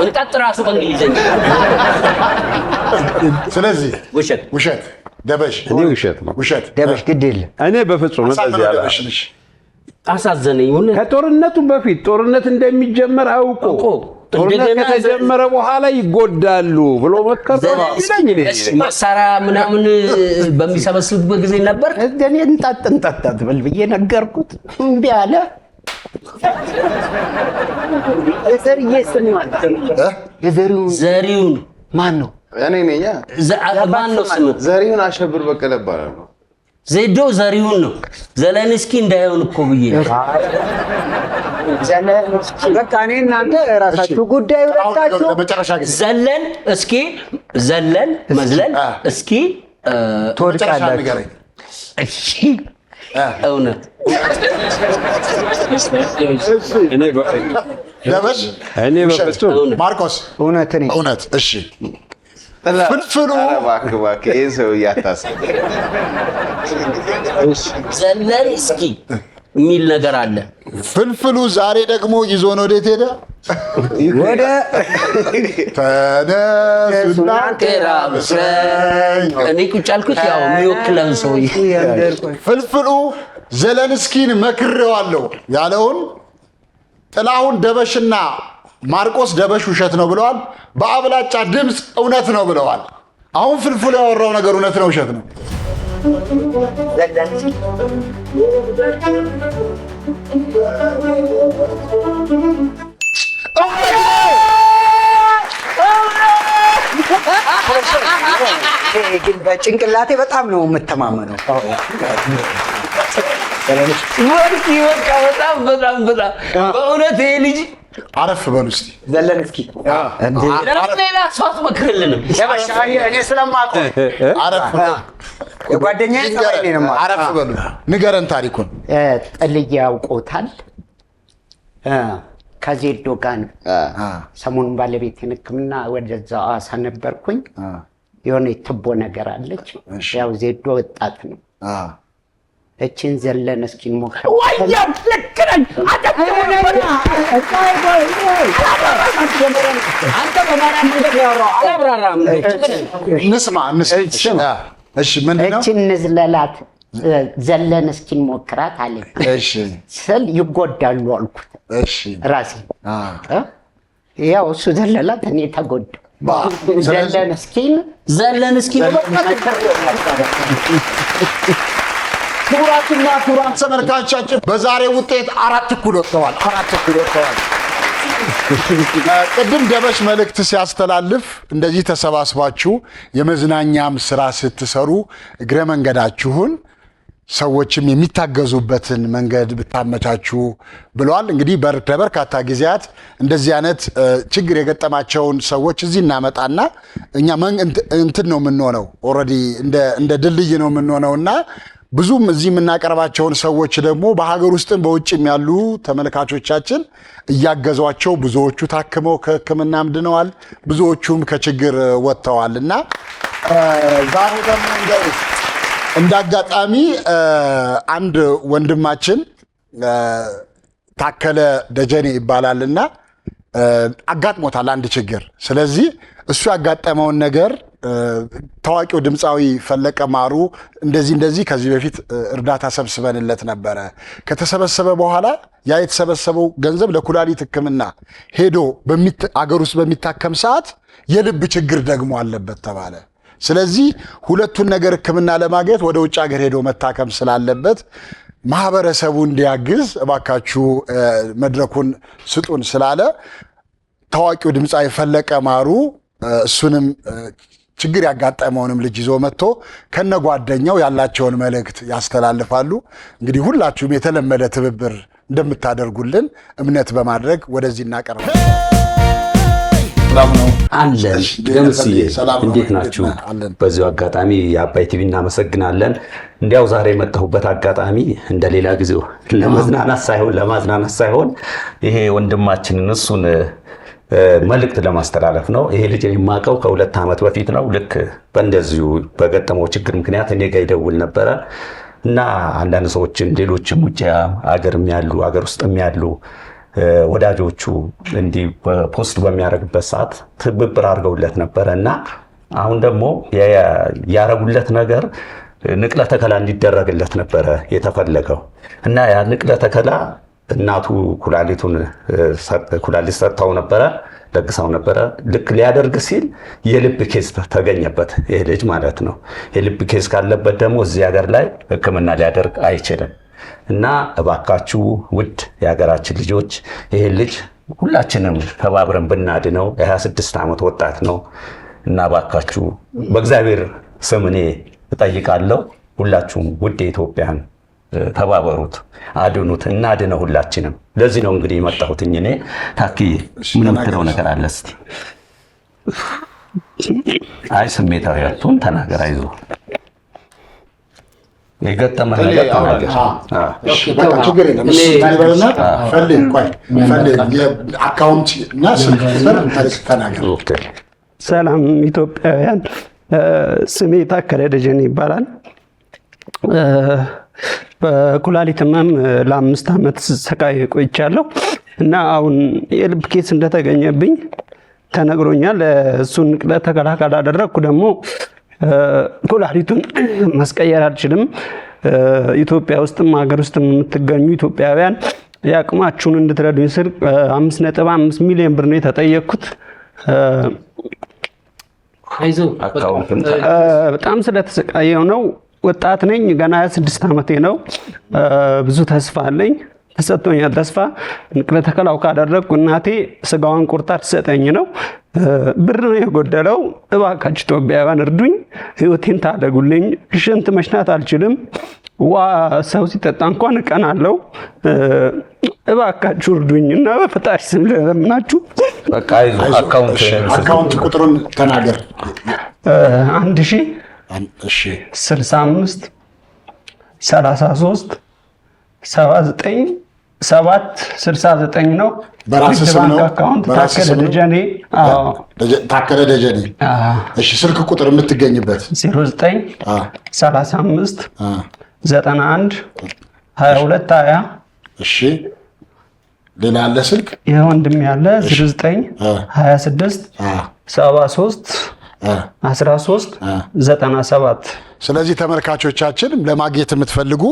Speaker 3: እንጣጥ ራሱ በእንግሊዝኛ።
Speaker 7: ስለዚህ ውሸት ደበሽ
Speaker 9: እኔ ውሸት ነው
Speaker 7: ውሸት
Speaker 4: ደበሽ ግድ የለም።
Speaker 9: እኔ በፍጹም እንደዚህ አላልኩም።
Speaker 3: አሳዘነኝ።
Speaker 9: ከጦርነቱ በፊት ጦርነት እንደሚጀመር አውቆ ጦርነት ከተጀመረ በኋላ ይጎዳሉ ብሎ መከረ።
Speaker 3: መሳሪያ ምናምን በሚሰበስብበት ጊዜ ነበር
Speaker 2: እኔ እንጣጥ አትበል ብዬ ነገርኩት። እምቢ አለ።
Speaker 3: ዘሪሁን
Speaker 4: ማን ነው?
Speaker 10: እኔ ነኝ።
Speaker 3: ማን ነው ስም?
Speaker 10: ዘሪሁን አሸብር በቀለ እባላለሁ።
Speaker 3: ዜዶ ዘሪሁን ነው። ዘለንስኪ እንዳይሆን እኮ ብዬ
Speaker 4: በቃ እኔ እናንተ ራሳችሁ ጉዳይ ወጣችሁ።
Speaker 3: ዘለን እስኪ ዘለን መዝለል እስኪ
Speaker 4: ትወድቃላችሁ።
Speaker 3: እሺ እውነት
Speaker 7: ደበሽ
Speaker 9: እኔ በፍጹም
Speaker 7: ማርቆስ እውነት። እሺ ፍልፍሉ
Speaker 10: እባክህ ይሄን ሰው እያታሰብ
Speaker 3: ዘለን እስኪ የሚል ነገር አለ።
Speaker 7: ፍልፍሉ ዛሬ ደግሞ ይዞን ወዴት ሄደ?
Speaker 4: ወደ
Speaker 7: ተነሱና
Speaker 3: እኔ ቁጭ አልኩት። ያው የሚወክለን ሰውዬ
Speaker 7: ፍልፍሉ ዘለንስኪን መክሬዋለሁ ያለውን ጥላሁን ደበሽና ማርቆስ ደበሽ ውሸት ነው ብለዋል። በአብላጫ ድምፅ እውነት ነው ብለዋል። አሁን ፍልፍሉ ያወራው ነገር እውነት ነው ውሸት ነው?
Speaker 4: ግን በጭንቅላቴ በጣም ነው የምተማመነው።
Speaker 3: በቃ በጣም በእውነት ይሄ ልጅ
Speaker 7: አረፍ በሉ እስቲ
Speaker 4: ዘለንስኪ
Speaker 3: ሌላ ሰው አትመክርልንም።
Speaker 4: እኔ ስለማውቀው የጓደኛዬ ጸባይ ነው።
Speaker 7: አረፍ በሉ ንገረን ታሪኩን።
Speaker 2: ጥልዬ ያውቆታል። ከዜዶ ጋር ነው። ሰሞኑን ባለቤቴን ሕክምና ወደዛ ሐዋሳ ነበርኩኝ። የሆነ ትቦ ነገር አለች። ያው ዜዶ ወጣት ነው። እችን ዘለን እስኪ ሞክር።
Speaker 3: ወያው ልክ ነኝ። አንተ በማርያም መንገድ ያወራው አላብራራም።
Speaker 7: እንስማ። እሺ ምንድን ነው?
Speaker 2: እችን ንዝለላት ዘለን እስኪ ሞክራት አለ።
Speaker 7: እሺ
Speaker 2: ስል ይጎዳሉ አልኩት።
Speaker 7: እሺ
Speaker 2: ራሴ ያው እሱ ዘለላት፣ እኔ ተጎዳሁ። ዘለን እስኪ
Speaker 7: ክቡራትና ክቡራን ተመልካቾቻችን በዛሬ ውጤት 4-1 ወጥተዋል። ቅድም ደበሽ መልእክት ሲያስተላልፍ እንደዚህ ተሰባስባችሁ የመዝናኛም ስራ ስትሰሩ እግረ መንገዳችሁን ሰዎችም የሚታገዙበትን መንገድ ብታመቻቹ ብለዋል። እንግዲህ በርካታ ጊዜያት እንደዚህ አይነት ችግር የገጠማቸውን ሰዎች እዚህ እናመጣና እኛ እንትን ነው የምንሆነው፣ ኦልሬዲ እንደ ድልድይ ነው የምንሆነውና ብዙም እዚህ የምናቀርባቸውን ሰዎች ደግሞ በሀገር ውስጥም በውጭም ያሉ ተመልካቾቻችን እያገዟቸው ብዙዎቹ ታክመው ከሕክምናም ድነዋል፣ ብዙዎቹም ከችግር ወጥተዋል እና ዛሬ ደግሞ እንዳጋጣሚ አንድ ወንድማችን ታከለ ደጀኔ ይባላልና አጋጥሞታል አንድ ችግር። ስለዚህ እሱ ያጋጠመውን ነገር ታዋቂው ድምፃዊ ፈለቀ ማሩ እንደዚህ ከዚህ በፊት እርዳታ ሰብስበንለት ነበረ። ከተሰበሰበ በኋላ ያ የተሰበሰበው ገንዘብ ለኩላሊት ሕክምና ሄዶ አገር ውስጥ በሚታከም ሰዓት የልብ ችግር ደግሞ አለበት ተባለ። ስለዚህ ሁለቱን ነገር ሕክምና ለማግኘት ወደ ውጭ ሀገር ሄዶ መታከም ስላለበት ማህበረሰቡ እንዲያግዝ እባካችሁ መድረኩን ስጡን ስላለ ታዋቂው ድምፃዊ ፈለቀ ማሩ እሱንም ችግር ያጋጠመውንም ልጅ ይዞ መጥቶ ከነጓደኛው ያላቸውን መልእክት ያስተላልፋሉ። እንግዲህ ሁላችሁም የተለመደ ትብብር እንደምታደርጉልን እምነት በማድረግ ወደዚህ እናቀርባለን።
Speaker 11: አለን ደምስዬ እንዴት ናችሁ? በዚሁ አጋጣሚ የአባይ ቲቪ እናመሰግናለን። እንዲያው ዛሬ የመጣሁበት አጋጣሚ እንደሌላ ጊዜው ለማዝናናት ሳይሆን ይሄ ወንድማችንን እሱን መልእክት ለማስተላለፍ ነው። ይሄ ልጅ የማውቀው ከ2 ዓመት በፊት ነው። ልክ በእንደዚሁ በገጠመው ችግር ምክንያት እኔ ጋር ይደውል ነበረ እና አንዳንድ ሰዎችን ሌሎችም ውጭ አገር ውስጥም ያሉ ወዳጆቹ እንዲህ ፖስት በሚያደርግበት ሰዓት ትብብር አድርገውለት ነበረ እና አሁን ደግሞ ያረጉለት ነገር ንቅለ ተከላ እንዲደረግለት ነበረ የተፈለገው እና ያ ንቅለ ተከላ እናቱ ኩላሊት ሰጥታው ነበረ፣ ለግሳው ነበረ። ልክ ሊያደርግ ሲል የልብ ኬዝ ተገኘበት፣ ይሄ ልጅ ማለት ነው። የልብ ኬዝ ካለበት ደግሞ እዚህ ሀገር ላይ ሕክምና ሊያደርግ አይችልም እና እባካችሁ ውድ የሀገራችን ልጆች ይሄ ልጅ ሁላችንም ተባብረን ብናድነው፣ የ26 ዓመት ወጣት ነው እና እባካችሁ በእግዚአብሔር ስም እኔ እጠይቃለሁ። ሁላችሁም ውድ የኢትዮጵያን ተባበሩት፣ አድኑት፣ እናድነው ሁላችንም። ለዚህ ነው እንግዲህ የመጣሁትኝ እኔ። ታክዬ ምን የምትለው ነገር አለ እስቲ? አይ ስሜታዊ አትሁን፣ ተናገር፣ አይዞህ የገጠመህ ነገር ተናገር።
Speaker 7: ችግር የለም። አካውንት እና ስልክ ቁጥር ተናገር።
Speaker 12: ሰላም ኢትዮጵያውያን፣ ስሜ ታከለ ደጀኔ ይባላል። በኩላሊት ህመም ለ5 ዓመት ሰቃይ ቆይቻለሁ እና አሁን የልብ ኬስ እንደተገኘብኝ ተነግሮኛል። እሱን ንቅለ ተከላ ካላደረግኩ ደግሞ ኩላሊቱን ማስቀየር አልችልም። ኢትዮጵያ ውስጥም ሀገር ውስጥም የምትገኙ ኢትዮጵያውያን የአቅማችሁን እንድትረዱኝ ስል 5.5 ሚሊዮን ብር ነው የተጠየቅኩት። በጣም ስለተሰቃየው ነው። ወጣት ነኝ፣ ገና 26 ዓመቴ ነው። ብዙ ተስፋ አለኝ፣ ተሰጥቶኛል ተስፋ። ንቅለ ተከላው ካደረግኩ እናቴ ስጋዋን ቁርጣ ትሰጠኝ ነው። ብር ነው የጎደለው። እባካችሁ ኢትዮጵያውያን እርዱኝ፣ ህይወቴን ታደጉልኝ። ሽንት መሽናት አልችልም። ሰው ሲጠጣ እንኳን እቀናለሁ። እባካችሁ እርዱኝ እና በፈጣሪ ስም ለምናችሁ።
Speaker 11: በቃ
Speaker 7: አካውንት ቁጥሩን ተናገር።
Speaker 12: 65 33 79 769 ነው።
Speaker 7: በራስህ ስም ነው?
Speaker 12: አካውንት ታከለ ደጀኔ።
Speaker 7: ታከለ ደጀኔ። እሺ፣ ስልክ ቁጥር የምትገኝበት
Speaker 12: 09 35 91 22 20።
Speaker 7: እሺ፣ ሌላ አለ ስልክ?
Speaker 12: የወንድም ያለ 09 26 73 13 97።
Speaker 7: ስለዚህ ተመልካቾቻችን ለማግኘት የምትፈልጉ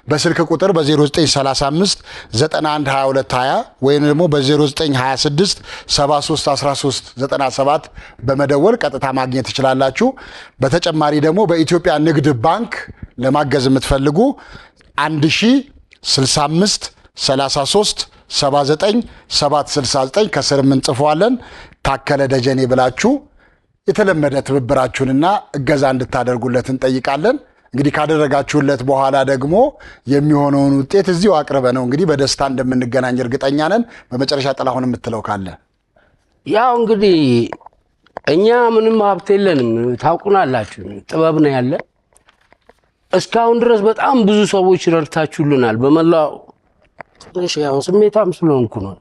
Speaker 7: በስልክ ቁጥር በ0935 91 22 20 ወይም ደግሞ በ0926 73 13 97 በመደወል ቀጥታ ማግኘት ትችላላችሁ። በተጨማሪ ደግሞ በኢትዮጵያ ንግድ ባንክ ለማገዝ የምትፈልጉ 1065 33 79 769 ከስር እንጽፈዋለን። ታከለ ደጀኔ ብላችሁ የተለመደ ትብብራችሁንና እገዛ እንድታደርጉለት እንጠይቃለን። እንግዲህ ካደረጋችሁለት በኋላ ደግሞ የሚሆነውን ውጤት እዚሁ አቅርበ ነው እንግዲህ በደስታ እንደምንገናኝ እርግጠኛ ነን። በመጨረሻ ጥላሁን የምትለው ካለ?
Speaker 3: ያው እንግዲህ እኛ ምንም ሀብት የለንም፣ ታውቁናላችሁ። ጥበብ ነው ያለ። እስካሁን ድረስ በጣም ብዙ ሰዎች ረድታችሁልናል። በመላው ያው ስሜታም ስለሆንኩ ነው።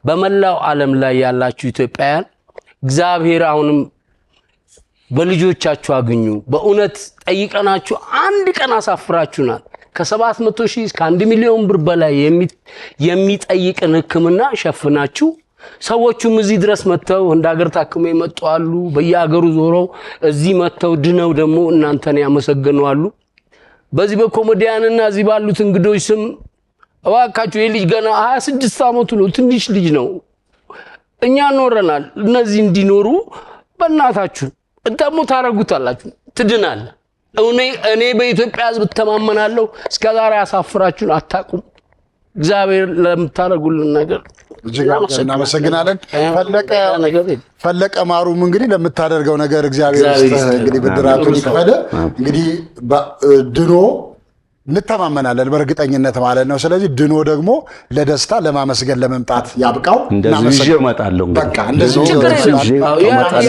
Speaker 3: በመላው ዓለም ላይ ያላችሁ ኢትዮጵያውያን እግዚአብሔር አሁንም በልጆቻችሁ አግኙ። በእውነት ጠይቀናችሁ አንድ ቀን አሳፍራችሁናል። ከ700,000 እስከ 1 ሚሊዮን ብር በላይ የሚጠይቅን ሕክምና ሸፍናችሁ ሰዎቹም እዚህ ድረስ መጥተው እንደ ሀገር ታክመው የመጡ አሉ። በየሀገሩ ዞረው እዚህ መጥተው ድነው ደግሞ እናንተን ያመሰግኑ አሉ። በዚህ በኮሜዲያንና እዚህ ባሉት እንግዶች ስም እባካችሁ የልጅ ገና 26 ዓመቱ ነው፣ ትንሽ ልጅ ነው። እኛ ኖረናል፣ እነዚህ እንዲኖሩ በእናታችሁ ደግሞ ታረጉታላችሁ፣ ትድናለ። እኔ በኢትዮጵያ ሕዝብ ተማመናለሁ። እስከዛሬ ያሳፍራችሁን አታቁም። እግዚአብሔር ለምታረጉልን ነገር
Speaker 7: እጅግ እናመሰግናለን። ፈለቀ ማሩም እንግዲህ ለምታደርገው ነገር እግዚአብሔር እንግዲህ ብድራቱን ይክፈል። እንግዲህ ድኖ እንተማመናለን በእርግጠኝነት ማለት ነው። ስለዚህ ድኖ ደግሞ ለደስታ ለማመስገን ለመምጣት ያብቃው።
Speaker 11: እንደዚህ እመጣለሁ።
Speaker 7: በቃ እንደዚህ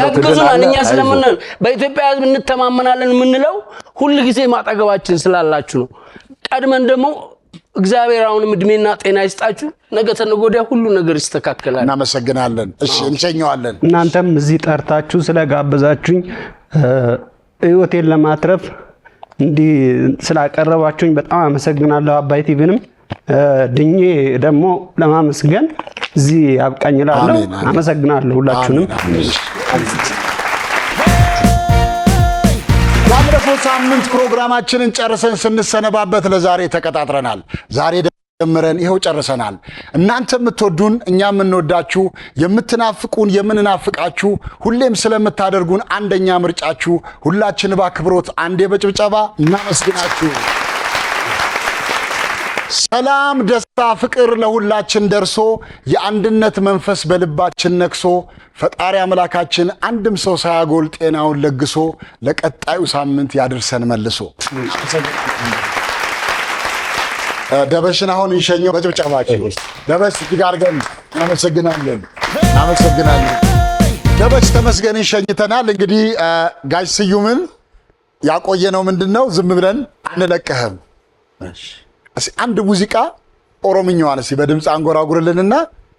Speaker 3: ያግዙናል። እኛ ስለምን በኢትዮጵያ ሕዝብ እንተማመናለን የምንለው ሁሉ ጊዜ ማጠገባችን ስላላችሁ ነው። ቀድመን ደግሞ እግዚአብሔር አሁንም እድሜና ጤና ይስጣችሁ። ነገ ተነገ ወዲያ ሁሉ ነገር ይስተካከላል።
Speaker 7: እናመሰግናለን። እሺ እንሸኘዋለን።
Speaker 12: እናንተም እዚህ ጠርታችሁ ስለጋበዛችሁኝ ህይወቴን ለማትረፍ እንዲህ ስላቀረባችሁኝ በጣም አመሰግናለሁ። አባይ ቲቪንም ድኜ ደግሞ ለማመስገን እዚህ አብቃኝላለሁ። አመሰግናለሁ ሁላችሁንም።
Speaker 7: ባለፈው ሳምንት ፕሮግራማችንን ጨርሰን ስንሰነባበት ለዛሬ ተቀጣጥረናል። ዛሬ ጀምረን ይኸው ጨርሰናል። እናንተ የምትወዱን እኛ የምንወዳችሁ፣ የምትናፍቁን የምንናፍቃችሁ፣ ሁሌም ስለምታደርጉን አንደኛ ምርጫችሁ ሁላችን በአክብሮት አንዴ በጭብጨባ እናመስግናችሁ። ሰላም፣ ደስታ፣ ፍቅር ለሁላችን ደርሶ የአንድነት መንፈስ በልባችን ነክሶ ፈጣሪ አምላካችን አንድም ሰው ሳያጎል ጤናውን ለግሶ ለቀጣዩ ሳምንት ያድርሰን መልሶ። ደበሽን አሁን እንሸኘው በጭብጨባችሁ። ደበሽ እጅግ አድርገን እናመሰግናለን። ደበሽ ተመስገን እንሸኝተናል። እንግዲህ ጋሽ ስዩምን ያቆየነው ምንድነው? ዝም ብለን አንለቀህም። አንድ ሙዚቃ ኦሮምኛዋን እስኪ በድምፅ አንጎራጉርልንና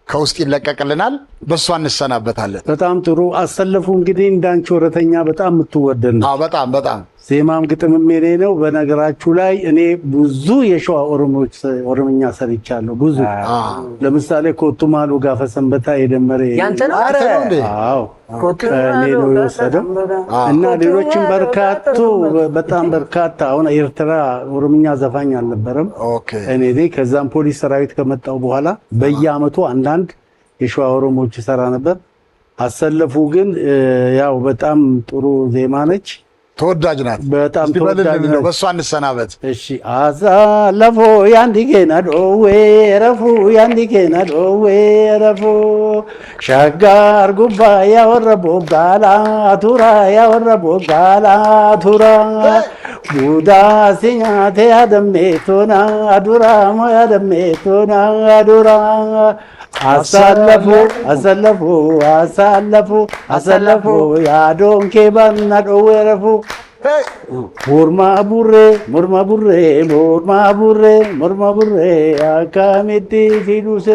Speaker 7: ከውስጥ ይለቀቅልናል። በእሷ እንሰናበታለን።
Speaker 1: በጣም ጥሩ አሰለፉ። እንግዲህ እንዳንቺ ወረተኛ በጣም የምትወደድ ነው።
Speaker 7: በጣም
Speaker 1: ዜማም ግጥምም የኔ ነው። በነገራችሁ ላይ እኔ ብዙ የሸዋ ኦሮምኛ ሰርቻለሁ። ብዙ ለምሳሌ ኮቱማሉ ጋፈ ሰንበታ የደመረ
Speaker 3: ያንተ ነው።
Speaker 1: አዎ እኔ ነው የወሰደው እና ሌሎችም በጣም በርካታ። አሁን ኤርትራ ኦሮምኛ ዘፋኝ አልነበረም እኔ ከዛም ፖሊስ ሰራዊት ከመጣው በኋላ በየአመቱ አንዳንድ የሸዋ ኦሮሞዎች ሰራ ነበር። አሰለፉ ግን ያው በጣም ጥሩ ዜማ ነች።
Speaker 7: ተወዳጅ ናት።
Speaker 1: በጣም ተወዳጅ ነው።
Speaker 7: በእሷ እንሰናበት።
Speaker 1: እሺ አሳለፎ ያንዲጌና ዶዌ ረፉ ያንዲጌና ዶዌ ረፉ ሸጋር ጉባ ያወረቦ ጋላ ቱራ ያወረቦ ጋላ ቱራ ቡዳ ሲኛቴ ያደሜቶና አዱራ ሞ ያደሜቶና አዱራ አሰለፉ ያዶንኬ ባና ዶዌ ረፉ ሞርማ ቡሬ አካሜቲ ፊዱስ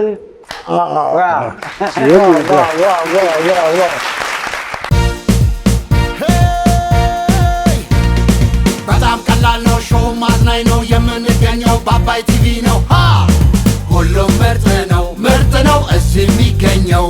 Speaker 5: በጣም ቀላል ነው። ሾው ማዝናኝ ነው። የምንገኘው በአባይ ቲቪ ነው። ሁሉም ምርጥ ነው እዚህ የሚገኘው